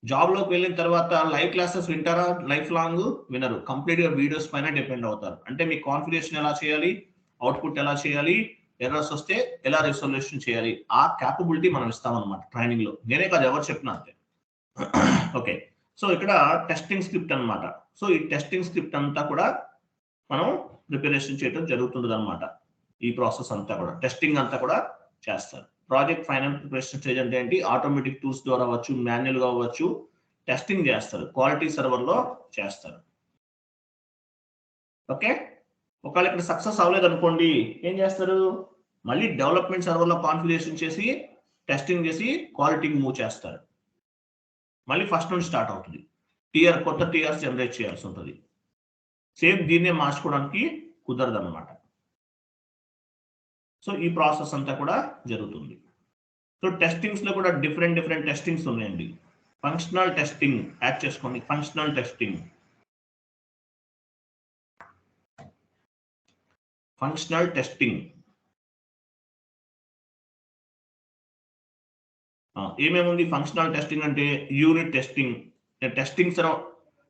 జాబ్ లోకి వెళ్ళిన తర్వాత లైవ్ క్లాసెస్ వింటారా? లైఫ్ లాంగ్ వినరు, కంప్లీట్ గా వీడియోస్ పైన డిపెండ్ అవుతారు. అంటే మీ కాన్ఫిగరేషన్ ఎలా చేయాలి, అవుట్పుట్ ఎలా చేయాలి, ఎర్రర్స్ వస్తే ఎలా రిజల్యూషన్ చేయాలి, ఆ క్యాపబిలిటీ మనం ఇస్తామన్నమాట ట్రైనింగ్ లో. నేనే కాదు, ఎవరు చెప్పినా అంతే. ఓకే, సో ఇక్కడ టెస్టింగ్ స్క్రిప్ట్ అన్నమాట. సో ఈ టెస్టింగ్ స్క్రిప్ట్ అంతా కూడా మనం ప్రిపరేషన్ చేయడం జరుగుతుంది అనమాట. ఈ ప్రాసెస్ అంతా కూడా, టెస్టింగ్ అంతా కూడా చేస్తారు. ప్రాజెక్ట్ ఫైనల్ ప్రిపరేషన్ స్టేజ్ అంటే ఏంటి? ఆటోమేటిక్ టూల్స్ ద్వారా అవ్వచ్చు, మాన్యువల్ గా అవ్వచ్చు, టెస్టింగ్ చేస్తారు, క్వాలిటీ సర్వర్ లో చేస్తారు. ఓకే, ఒకవేళ ఇక్కడ సక్సెస్ అవ్వలేదు అనుకోండి, ఏం చేస్తారు? మళ్ళీ డెవలప్మెంట్ సర్వర్ లో కాన్ఫిగరేషన్ చేసి టెస్టింగ్ చేసి క్వాలిటీకి మూవ్ చేస్తారు. మళ్ళీ ఫస్ట్ నుంచి స్టార్ట్ అవుతుంది, కొత్త టీఆర్స్ జనరేట్ చేయాల్సి ఉంటుంది. సేమ్ దీన్నే మార్చుకోవడానికి కుదరదు అనమాట. సో ఈ ప్రాసెస్ అంతా కూడా జరుగుతుంది. సో టెస్టింగ్స్ లో కూడా డిఫరెంట్ టెస్టింగ్స్ ఉన్నాయండి. ఫంక్షనల్ టెస్టింగ్ యాడ్ చేసుకోండి. ఫంక్షనల్ టెస్టింగ్ ఏమేముంది? ఫంక్షనల్ టెస్టింగ్ అంటే యూనిట్ టెస్టింగ్.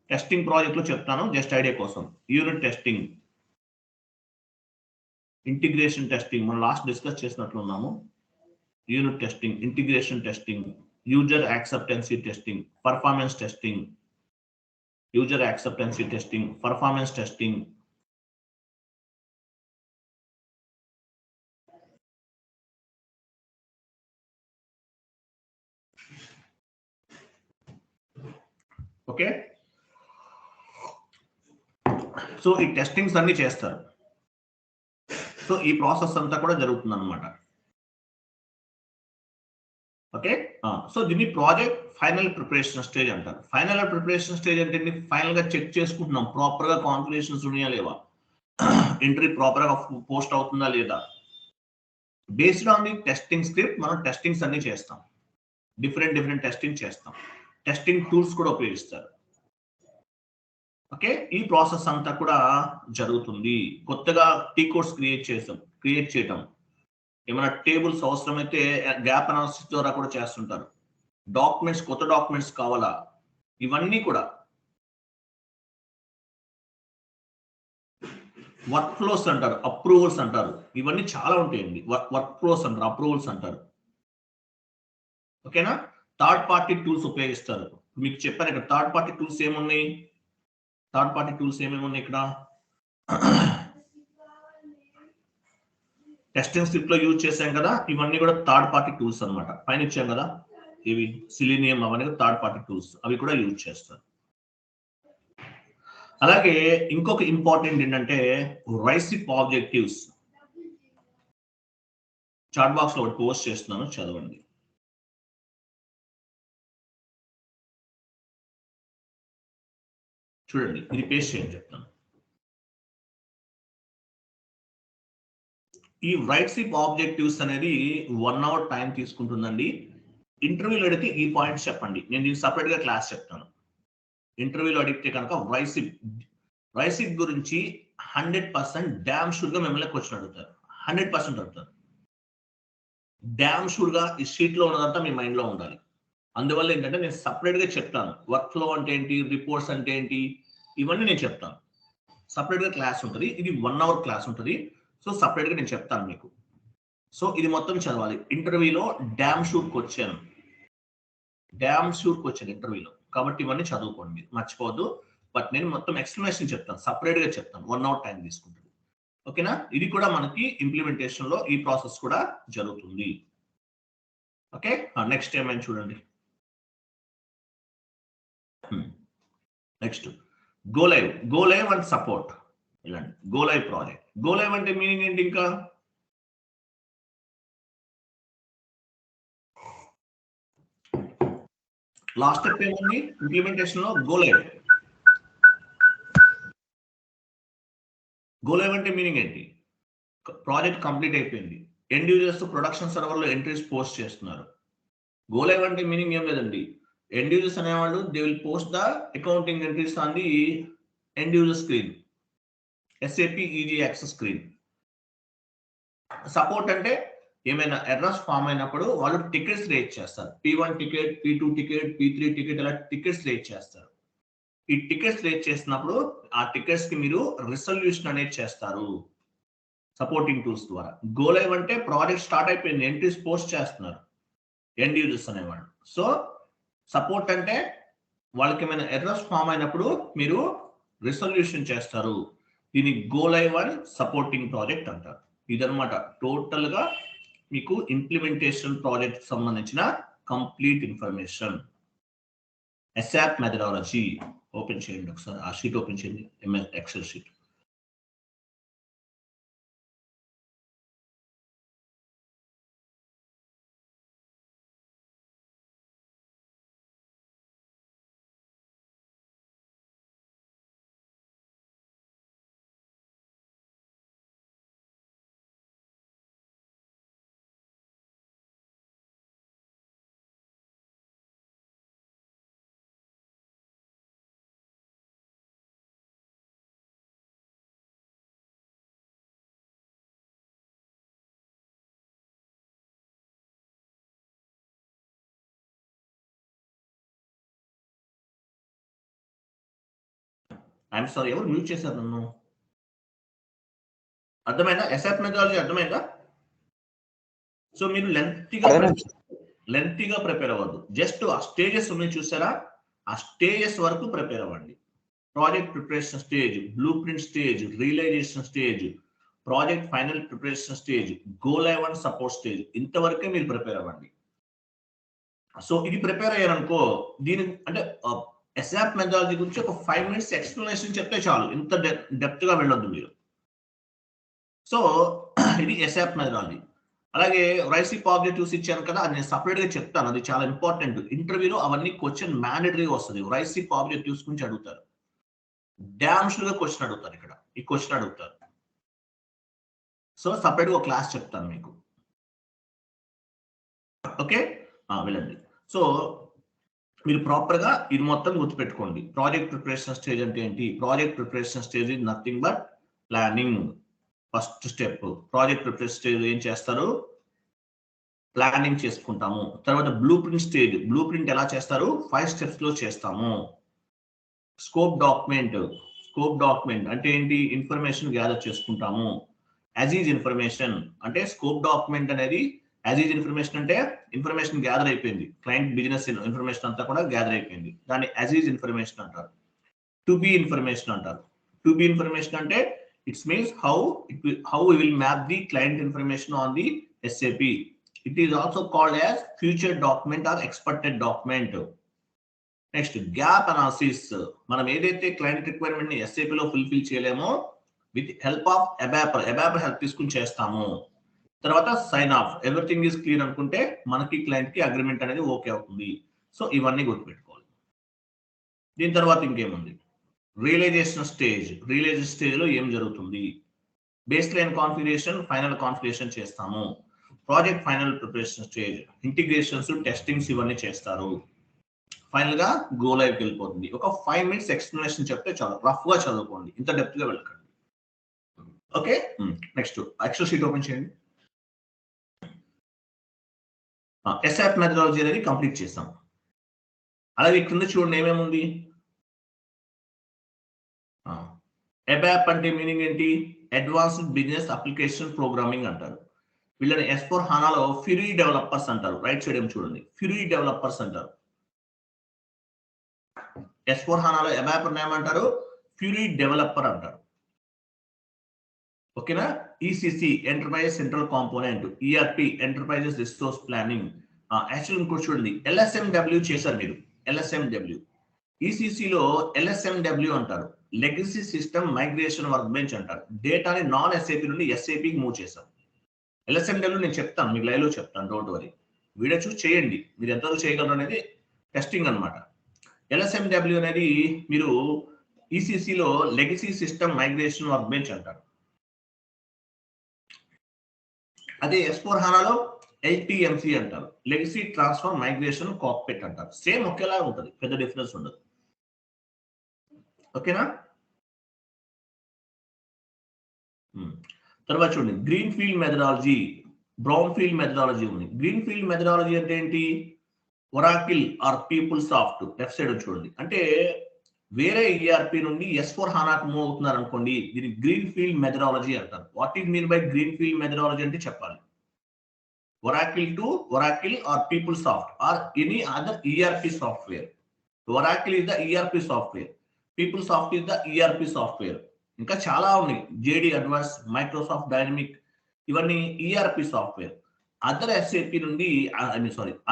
టెస్టింగ్ ప్రాజెక్ట్ లో చెప్తాను, జస్ట్ ఐడియా కోసం. యూనిట్ టెస్టింగ్, ఇంటిగ్రేషన్ టెస్టింగ్, మనం లాస్ట్ డిస్కస్ చేసినట్లున్నాము. Unit testing, integration testing, user acceptancy testing, performance testing, user acceptancy testing, performance testing. Okay, so ఈ టెస్టింగ్స్ అన్ని చేస్తారు. సో ఈ ప్రాసెస్ అంతా కూడా జరుగుతుంది అనమాట. ఓకే, సో దీన్ని ప్రాజెక్ట్ ఫైనల్ ప్రిపరేషన్ స్టేజ్ అంటారు. ఫైనల్ ప్రిపరేషన్ స్టేజ్ అంటే ఫైనల్ గా చెక్ చేసుకుంటున్నాం ప్రాపర్ గా కాన్ఫిగరేషన్స్ ఉన్నాయా లేవా, ఎంట్రీ ప్రాపర్ గా పోస్ట్ అవుతుందా లేదా. Based on the testing script మనం టెస్టింగ్స్ అన్ని చేస్తాం, డిఫరెంట్ టెస్టింగ్ చేస్తాం. టెస్టింగ్ టూల్స్ కూడా ఉపయోగిస్తారు. ఓకే, ఈ ప్రాసెస్ అంతా కూడా జరుగుతుంది. కొత్తగా టీ కోడ్స్ క్రియేట్ చేయటం, ఏమైనా టేబుల్స్ అవసరమైతే గ్యాప్ అనాలిసిస్ ద్వారా కూడా చేస్తుంటారు. డాక్యుమెంట్స్, కొత్త డాక్యుమెంట్స్ కావాలా, ఇవన్నీ కూడా. వర్క్ ఫ్లోస్ అంటారు, అప్రూవల్స్ అంటారు, ఇవన్నీ చాలా ఉంటాయండి. వర్క్ ఫ్లోస్ అంటారు, అప్రూవల్స్ అంటారు. ఓకేనా? థర్డ్ పార్టీ టూల్స్ ఉపయోగిస్తారు. మీకు చెప్పాను ఇక్కడ థర్డ్ పార్టీ టూల్స్ ఏమున్నాయి. ఇక్కడ టెస్టింగ్ స్క్రిప్ట్ లో యూజ్ చేసాం కదా, ఇవన్నీ కూడా థర్డ్ పార్టీ టూల్స్ అన్నమాట. పైన ఇచ్చాం కదా ఇవి, సిలీనియం, అవన్నీ థర్డ్ పార్టీ టూల్స్, అవి కూడా యూజ్ చేస్తారు. అలాగే ఇంకొక ఇంపార్టెంట్ ఏంటంటే రైసిప్ ఆబ్జెక్టివ్స్. చాట్ బాక్స్ లో ఒకటి పోస్ట్ చేస్తున్నాను, చదవండి. చూడండి, ఇది పేస్ట్ చేయండి చెప్తాను. ఈ రైట్ సిప్ ఆబ్జెక్టివ్స్ అనేది 1 hour టైం తీసుకుంటుందండి. ఇంటర్వ్యూలో అడిగితే ఈ పాయింట్స్ చెప్పండి, నేను దీనికి సపరేట్ గా క్లాస్ చెప్తాను. ఇంటర్వ్యూలో అడిగితే కనుక రైట్ సిప్ గురించి 100% డ్యామ్ షూర్ గా మిమ్మల్ని క్వశ్చన్ అడుగుతారు. 100% అడుగుతారు. డ్యామ్ షూర్ గా ఈ షీట్ లో ఉన్నదంతా మీ మైండ్ లో ఉండాలి. అందువల్ల ఏంటంటే నేను సపరేట్ గా చెప్తాను. వర్క్ ఫ్లో అంటే ఏంటి, రిపోర్ట్స్ అంటే ఏంటి, ఇవన్నీ నేను చెప్తాను. సపరేట్ గా క్లాస్ ఉంటుంది. ఇది 1 hour క్లాస్ ఉంటుంది. సో సపరేట్ గా నేను చెప్తాను మీకు. సో ఇది మొత్తం చదవాలి. ఇంటర్వ్యూలో డ్యామ్ షూట్ క్వశ్చన్ ఇంటర్వ్యూలో, కాబట్టి ఇవన్నీ చదువుకోండి, మీరు మర్చిపోవద్దు. బట్ నేను మొత్తం ఎక్స్ప్లెనేషన్ చెప్తాను, సపరేట్ గా చెప్తాను. 1 hour టైం తీసుకుంటుంది. ఓకేనా? ఇది కూడా మనకి ఇంప్లిమెంటేషన్ లో ఈ ప్రాసెస్ కూడా జరుగుతుంది. ఓకే, నెక్స్ట్ ఏమైనా చూడండి. Next go live and support. ఇలాంటి go live project. Go live అంటే మీనింగ్ ఏంటి? ఇంకా లాస్ట్ స్టెప్ ఏముంది ఇంప్లిమెంటేషన్ లో? గో లైవ్ అంటే మీనింగ్ ఏంటి? ప్రాజెక్ట్ కంప్లీట్ అయిపోయింది, ఎండ్ యూజర్స్ ప్రొడక్షన్ సర్వర్ లో ఎంట్రీస్ పోస్ట్ చేస్తున్నారు. గో లైవ్ అంటే మీనింగ్ ఏం లేదండి. ఎండ్ యూజర్స్ అనేవాళ్ళు they will post the accounting entries on the end user screen, SAP EG access screen. Support అంటే ఏమైనా ఎర్రర్స్ ఫామ్ అయినప్పుడు వాళ్ళు టికెట్స్ రేట్ చేస్తారు. P1 ticket, P2 ticket, P3 ticket, ఇలా టికెట్స్ రేట్ చేస్తారు. ఈ టికెట్స్ రేట్ చేసినప్పుడు ఆ టికెట్స్ కి మీరు రిజల్యూషన్ అనేది చేస్తారు సపోర్టింగ్ టూల్స్ ద్వారా. గో లైవ్ అంటే ప్రాజెక్ట్ స్టార్ట్ అయిపోయింది, ఎంట్రీస్ పోస్ట్ చేస్తున్నారు ఎండ్ యూజర్స్ అనేవాళ్ళు. సో సపోర్ట్ అంటే వాళ్ళకి ఏమైనా ఎర్రర్స్ ఫామ్ అయినప్పుడు మీరు రిజల్యూషన్ చేస్తారు. దీన్ని go live and supporting project అంటారు. ఇదనమాట టోటల్ గా మీకు ఇంప్లిమెంటేషన్ ప్రాజెక్ట్ సంబంధించిన complete information. SAP methodology open చేయండి ఒకసారి, ఆ షీట్ ఓపెన్ చేయండి, ఎక్సెల్ షీట్. ఐఎమ్ సారీ, ఎవరు మ్యూట్ చేశారు నన్ను? అర్థమైందా? SAP మెథడాలజీ అర్థమైందా? సో మీరు లెంతీగా ప్రిపేర్ అవ్వద్దు. జస్ట్ ఆ స్టేజెస్ ఉన్నాయి చూసారా, ఆ స్టేజెస్ వరకు ప్రిపేర్ అవ్వండి. Project preparation stage, blue print stage, realisation stage, project final preparation stage, go live and support stage, ఇంతవరకే మీరు ప్రిపేర్ అవ్వండి. సో ఇది ప్రిపేర్ అయ్యారనుకో, దీని అంటే SAP మెథడాలజీ గురించి ఒక 5 minutes ఎక్స్ప్లెనేషన్ చెప్తే చాలు, ఇంత డెప్త్ గా వెళ్ళొద్దు మీరు. సో ఇది SAP మెథడాలజీ. అలాగే రైట్ సిప్ ఆబ్జెక్టివ్స్ ఇచ్చాను కదా, అది నేను సపరేట్ గా చెప్తాను, అది చాలా ఇంపార్టెంట్. ఇంటర్వ్యూలో అవన్నీ క్వశ్చన్ మ్యాండేటరీగా వస్తుంది. రైట్ సిప్ ఆబ్జెక్టివ్స్ గురించి అడుగుతారు, డ్యామ్ షూర్ గా క్వశ్చన్ అడుగుతారు. ఇక్కడ ఈ క్వశ్చన్ అడుగుతారు. సో సపరేట్ గా ఒక క్లాస్ చెప్తాను మీకు. ఓకే, వెళ్ళండి. సో మీరు ప్రాపర్ గా ఇది మొత్తం గుర్తుపెట్టుకోండి. ప్రాజెక్ట్ ప్రిపరేషన్ స్టేజ్ అంటే ఏంటి? Project preparation stage is nothing but planning. First step project preparation stage ఏం చేస్తారు? ప్లానింగ్ చేసుకుంటాము. తర్వాత blue print stage, blue print ఎలా చేస్తారు? 5 steps లో చేస్తాము. స్కోప్ డాక్యుమెంట్ అంటే ఏంటి? ఇన్ఫర్మేషన్ గ్యాదర్ చేసుకుంటాము. యాజ్ ఇన్ఫర్మేషన్ అంటే స్కోప్ డాక్యుమెంట్ అనేది యాజ్ ఇన్ఫర్మేషన్ అంటే ఇన్ఫర్మేషన్ గ్యాదర్ అయిపోయింది, క్లయింట్ బిజినెస్ ఇన్ఫర్మేషన్ అంతా కూడా గ్యాదర్ అయిపోయింది, దాన్ని యాజ్ ఇన్ఫర్మేషన్ అంటారు. టు బి ఇన్ఫర్మేషన్ అంటారు. టు బి ఇన్ఫర్మేషన్ అంటే it's means how we will map the client information on the SAP. It is also called as future document or expected document. Next gap analysis. మనం ఏదైతే క్లయింట్ రిక్వైర్మెంట్ ని SAP లో ఫుల్ఫిల్ చేయలేమో with help of ABAPer help తీసుకుని చేస్తాము. తర్వాత sign off, everything is clear అనుకుంటే మనకి క్లయింట్ కి అగ్రిమెంట్ అనేది ఓకే అవుతుంది. సో ఇవన్నీ గుర్తుపెట్టుకోవాలి. దీని తర్వాత ఇంకేముంది? రియలైజేషన్ స్టేజ్లో ఏం జరుగుతుంది, baseline configuration, final configuration చేస్తాము, project final preparation stage, integrations, testings ఇవన్నీ చేస్తారు. ఫైనల్ గా గో లైవ్ కి వెళ్ళిపోతుంది. ఒక 5 minutes ఎక్స్ప్లెనేషన్ చెప్తే చాలు, రఫ్ గా చదువుకోండి, ఇంత డెప్త్ గా వెళ్ళకండి. Okay, next excel sheet open చేయండి. ఎస్ఆప్ మెథడాలజీ అనేది కంప్లీట్ చేస్తాం. అలాగే కింద చూడండి ఏమేముంది. ఎబాప్ అంటే మీనింగ్ ఏంటి? అడ్వాన్స్డ్ బిజినెస్ అప్లికేషన్ ప్రోగ్రామింగ్ అంటారు. వీళ్ళని S4 HANAలో ఫ్యూరీ డెవలపర్స్ అంటారు. రైట్ సైడ్ ఏం చూడండి, ఫ్యూరీ డెవలపర్స్ అంటారు. S4 HANAలో ఎబాప్ ఏమంటారు? ఫ్యూరీ డెవలపర్ అంటారు. ఓకేనా? ECC enterprises central component, ERP enterprises resource planning. Actual ఇంకోటి చూడండి, LSMW చేశారు మీరు. LSMW ECCలో LSMW అంటారు, legacy system migration workbench అంటారు. డేటాని నాన్ SAP నుండి SAPకి మూవ్ చేశాం. LSMW నేను చెప్తాను, మీకు లైవ్ లో చెప్తాను, డోంట్ వరీ. వీడియో చూసి చేయండి, మీరు ఎంతవరకు చేయగలరు అనేది టెస్టింగ్ అనమాట. LSMW అనేది మీరు ECCలో legacy system migration workbench అంటారు. అదే S4 HANAలో LTMC అంటారు, లెగసీ ట్రాన్స్ఫర్ మైగ్రేషన్ కాక్పిట్ అంటారు. సేమ్ ఒకేలా ఉంటుంది, పెద్ద డిఫరెన్స్ ఉండదు. ఓకేనా? తర్వాత చూడండి, greenfield methodology, brownfield methodology ఉంది. గ్రీన్ ఫీల్డ్ మెథడాలజీ అంటే ఏంటి? Oracle or PeopleSoft. Left side చూడండి, అంటే వేరే ERP నుండి S4 HANAకు మూవ్ అవుతున్నారు అనుకోండి, దీన్ని గ్రీన్ ఫీల్డ్ మెథడాలజీ అంటారు. What is mean by green field methodology అంటే చెప్పాలి. Oracle to Oracle or PeopleSoft or any other ERP software. Oracle is the ERP software. PeopleSoft is the ERP software. ఇంకా చాలా ఉన్నాయి, JD Advance, మైక్రోసాఫ్ట్ డైనమిక్, ఇవన్నీ ERP సాఫ్ట్వేర్. అదర్ SAP నుండి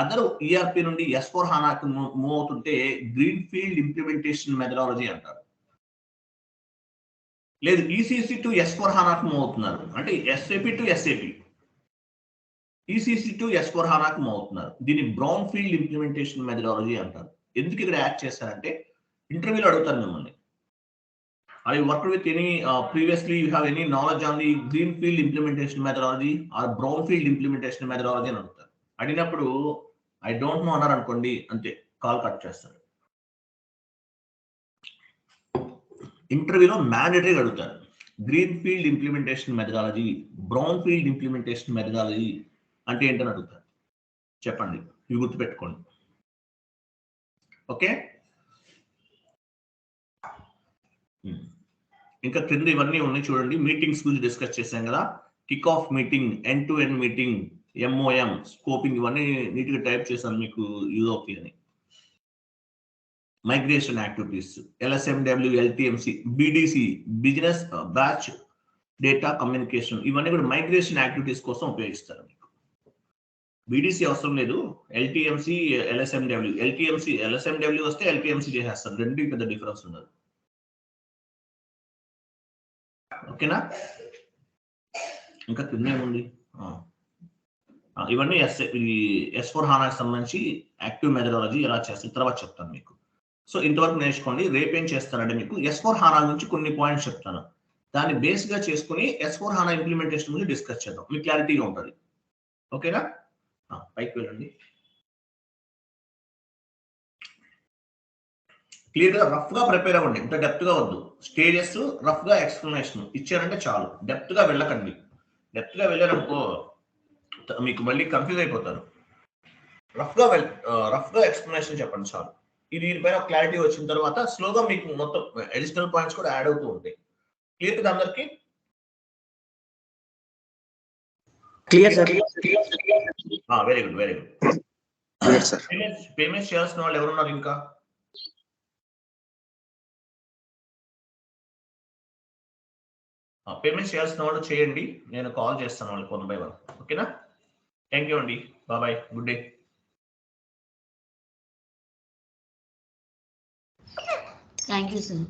అదర్ ERP నుండి S4 HANAకు మూవ్ అవుతుంటే గ్రీన్ ఫీల్డ్ ఇంప్లిమెంటేషన్ మెథడాలజీ అంటారు. లేదు ECC టు S4 HANAకు మూవ్ అవుతున్నారు అంటే SAP to SAP, ECC to S4 HANAకు మూవ్ అవుతున్నారు, దీన్ని బ్రౌన్ ఫీల్డ్ ఇంప్లిమెంటేషన్ మెథడాలజీ అంటారు. ఎందుకు ఇక్కడ యాడ్ చేస్తారంటే ఇంటర్వ్యూలో అడుగుతారు మిమ్మల్ని, Are you worked with any previously? You have any knowledge on the greenfield implementation methodology or brownfield implementation methodology అని అడుగుతారు. అడిగినప్పుడు ఐ డోంట్ నో అన్నారు అనుకోండి, అంతే, కాల్ కట్ చేస్తారు. ఇంటర్వ్యూలో మ్యాండేటరీగా అడుగుతారు, green field implementation methodology, brown field implementation methodology అంటే ఏంటని అడుగుతారు. చెప్పండి, ఇవి గుర్తుపెట్టుకోండి. ఓకే, ఇంకా క్రింద ఇవన్నీ ఉన్నాయి చూడండి. మీటింగ్స్ గురించి డిస్కస్ చేశాం కదా, kick of meeting, end to end meeting, MOM, scoping, ఇవన్నీ నీట్గా టైప్ చేశాను మీకు యూజ్ అవుతాయని. Migration activities, LSMW, LTMC, BDC, business batch data communication, ఇవన్నీ కూడా మైగ్రేషన్ యాక్టివిటీస్ కోసం ఉపయోగిస్తారు. మీకు BDC అవసరం లేదు, LTMC, LSMW. LSMW వస్తే LTMC చేసేస్తారు, రెండు పెద్ద డిఫరెన్స్ ఉండదు. ఓకేనా? ఇంకా కింద ఏముంది, ఇవన్నీ S4 HANAకి సంబంధించి యాక్టివ్ మెథడాలజీ ఎలా చేస్తారు తర్వాత చెప్తాను మీకు. సో ఇంతవరకు నేర్చుకోండి. రేపు ఏం చేస్తానంటే మీకు S4 HANA గురించి కొన్ని పాయింట్స్ చెప్తాను, దాన్ని బేస్ గా చేసుకుని S4 HANA ఇంప్లిమెంటేషన్ గురించి డిస్కస్ చేద్దాం, మీకు క్లారిటీగా ఉంటుంది. ఓకేనా? పైకి వెళ్ళండి. క్లియర్ గా రఫ్ గా ప్రిపేర్ అవ్వండి, ఇంత డెప్త్ గా వద్దు. స్టేజెస్ రఫ్ గా ఎక్స్ప్లెనేషన్ ఇచ్చారంటే చాలు, డెప్త్ గా వెళ్ళకండి. డెప్త్ గా వెళ్ళారనుకో మీకు మళ్ళీ కన్ఫ్యూజ్ అయిపోతారు. రఫ్ గా ఎక్స్ప్లెనేషన్ చెప్పండి చాలు. దీనిపైన క్లారిటీ వచ్చిన తర్వాత స్లోగా మీకు మొత్తం అడిషనల్ పాయింట్స్ కూడా యాడ్ అవుతూ ఉంటాయి. క్లియర్ కదా అందరికి? Clear sir. Very good, very good. Payments చేయాల్సిన వాళ్ళు ఎవరున్నారు ఇంకా? పేమెంట్స్ చేయాల్సిన వాళ్ళు చేయండి, నేను కాల్ చేస్తాను వాళ్ళకి 1 by 1. ఓకేనా? థ్యాంక్ యూ అండి, bye, good day. Thank you sir.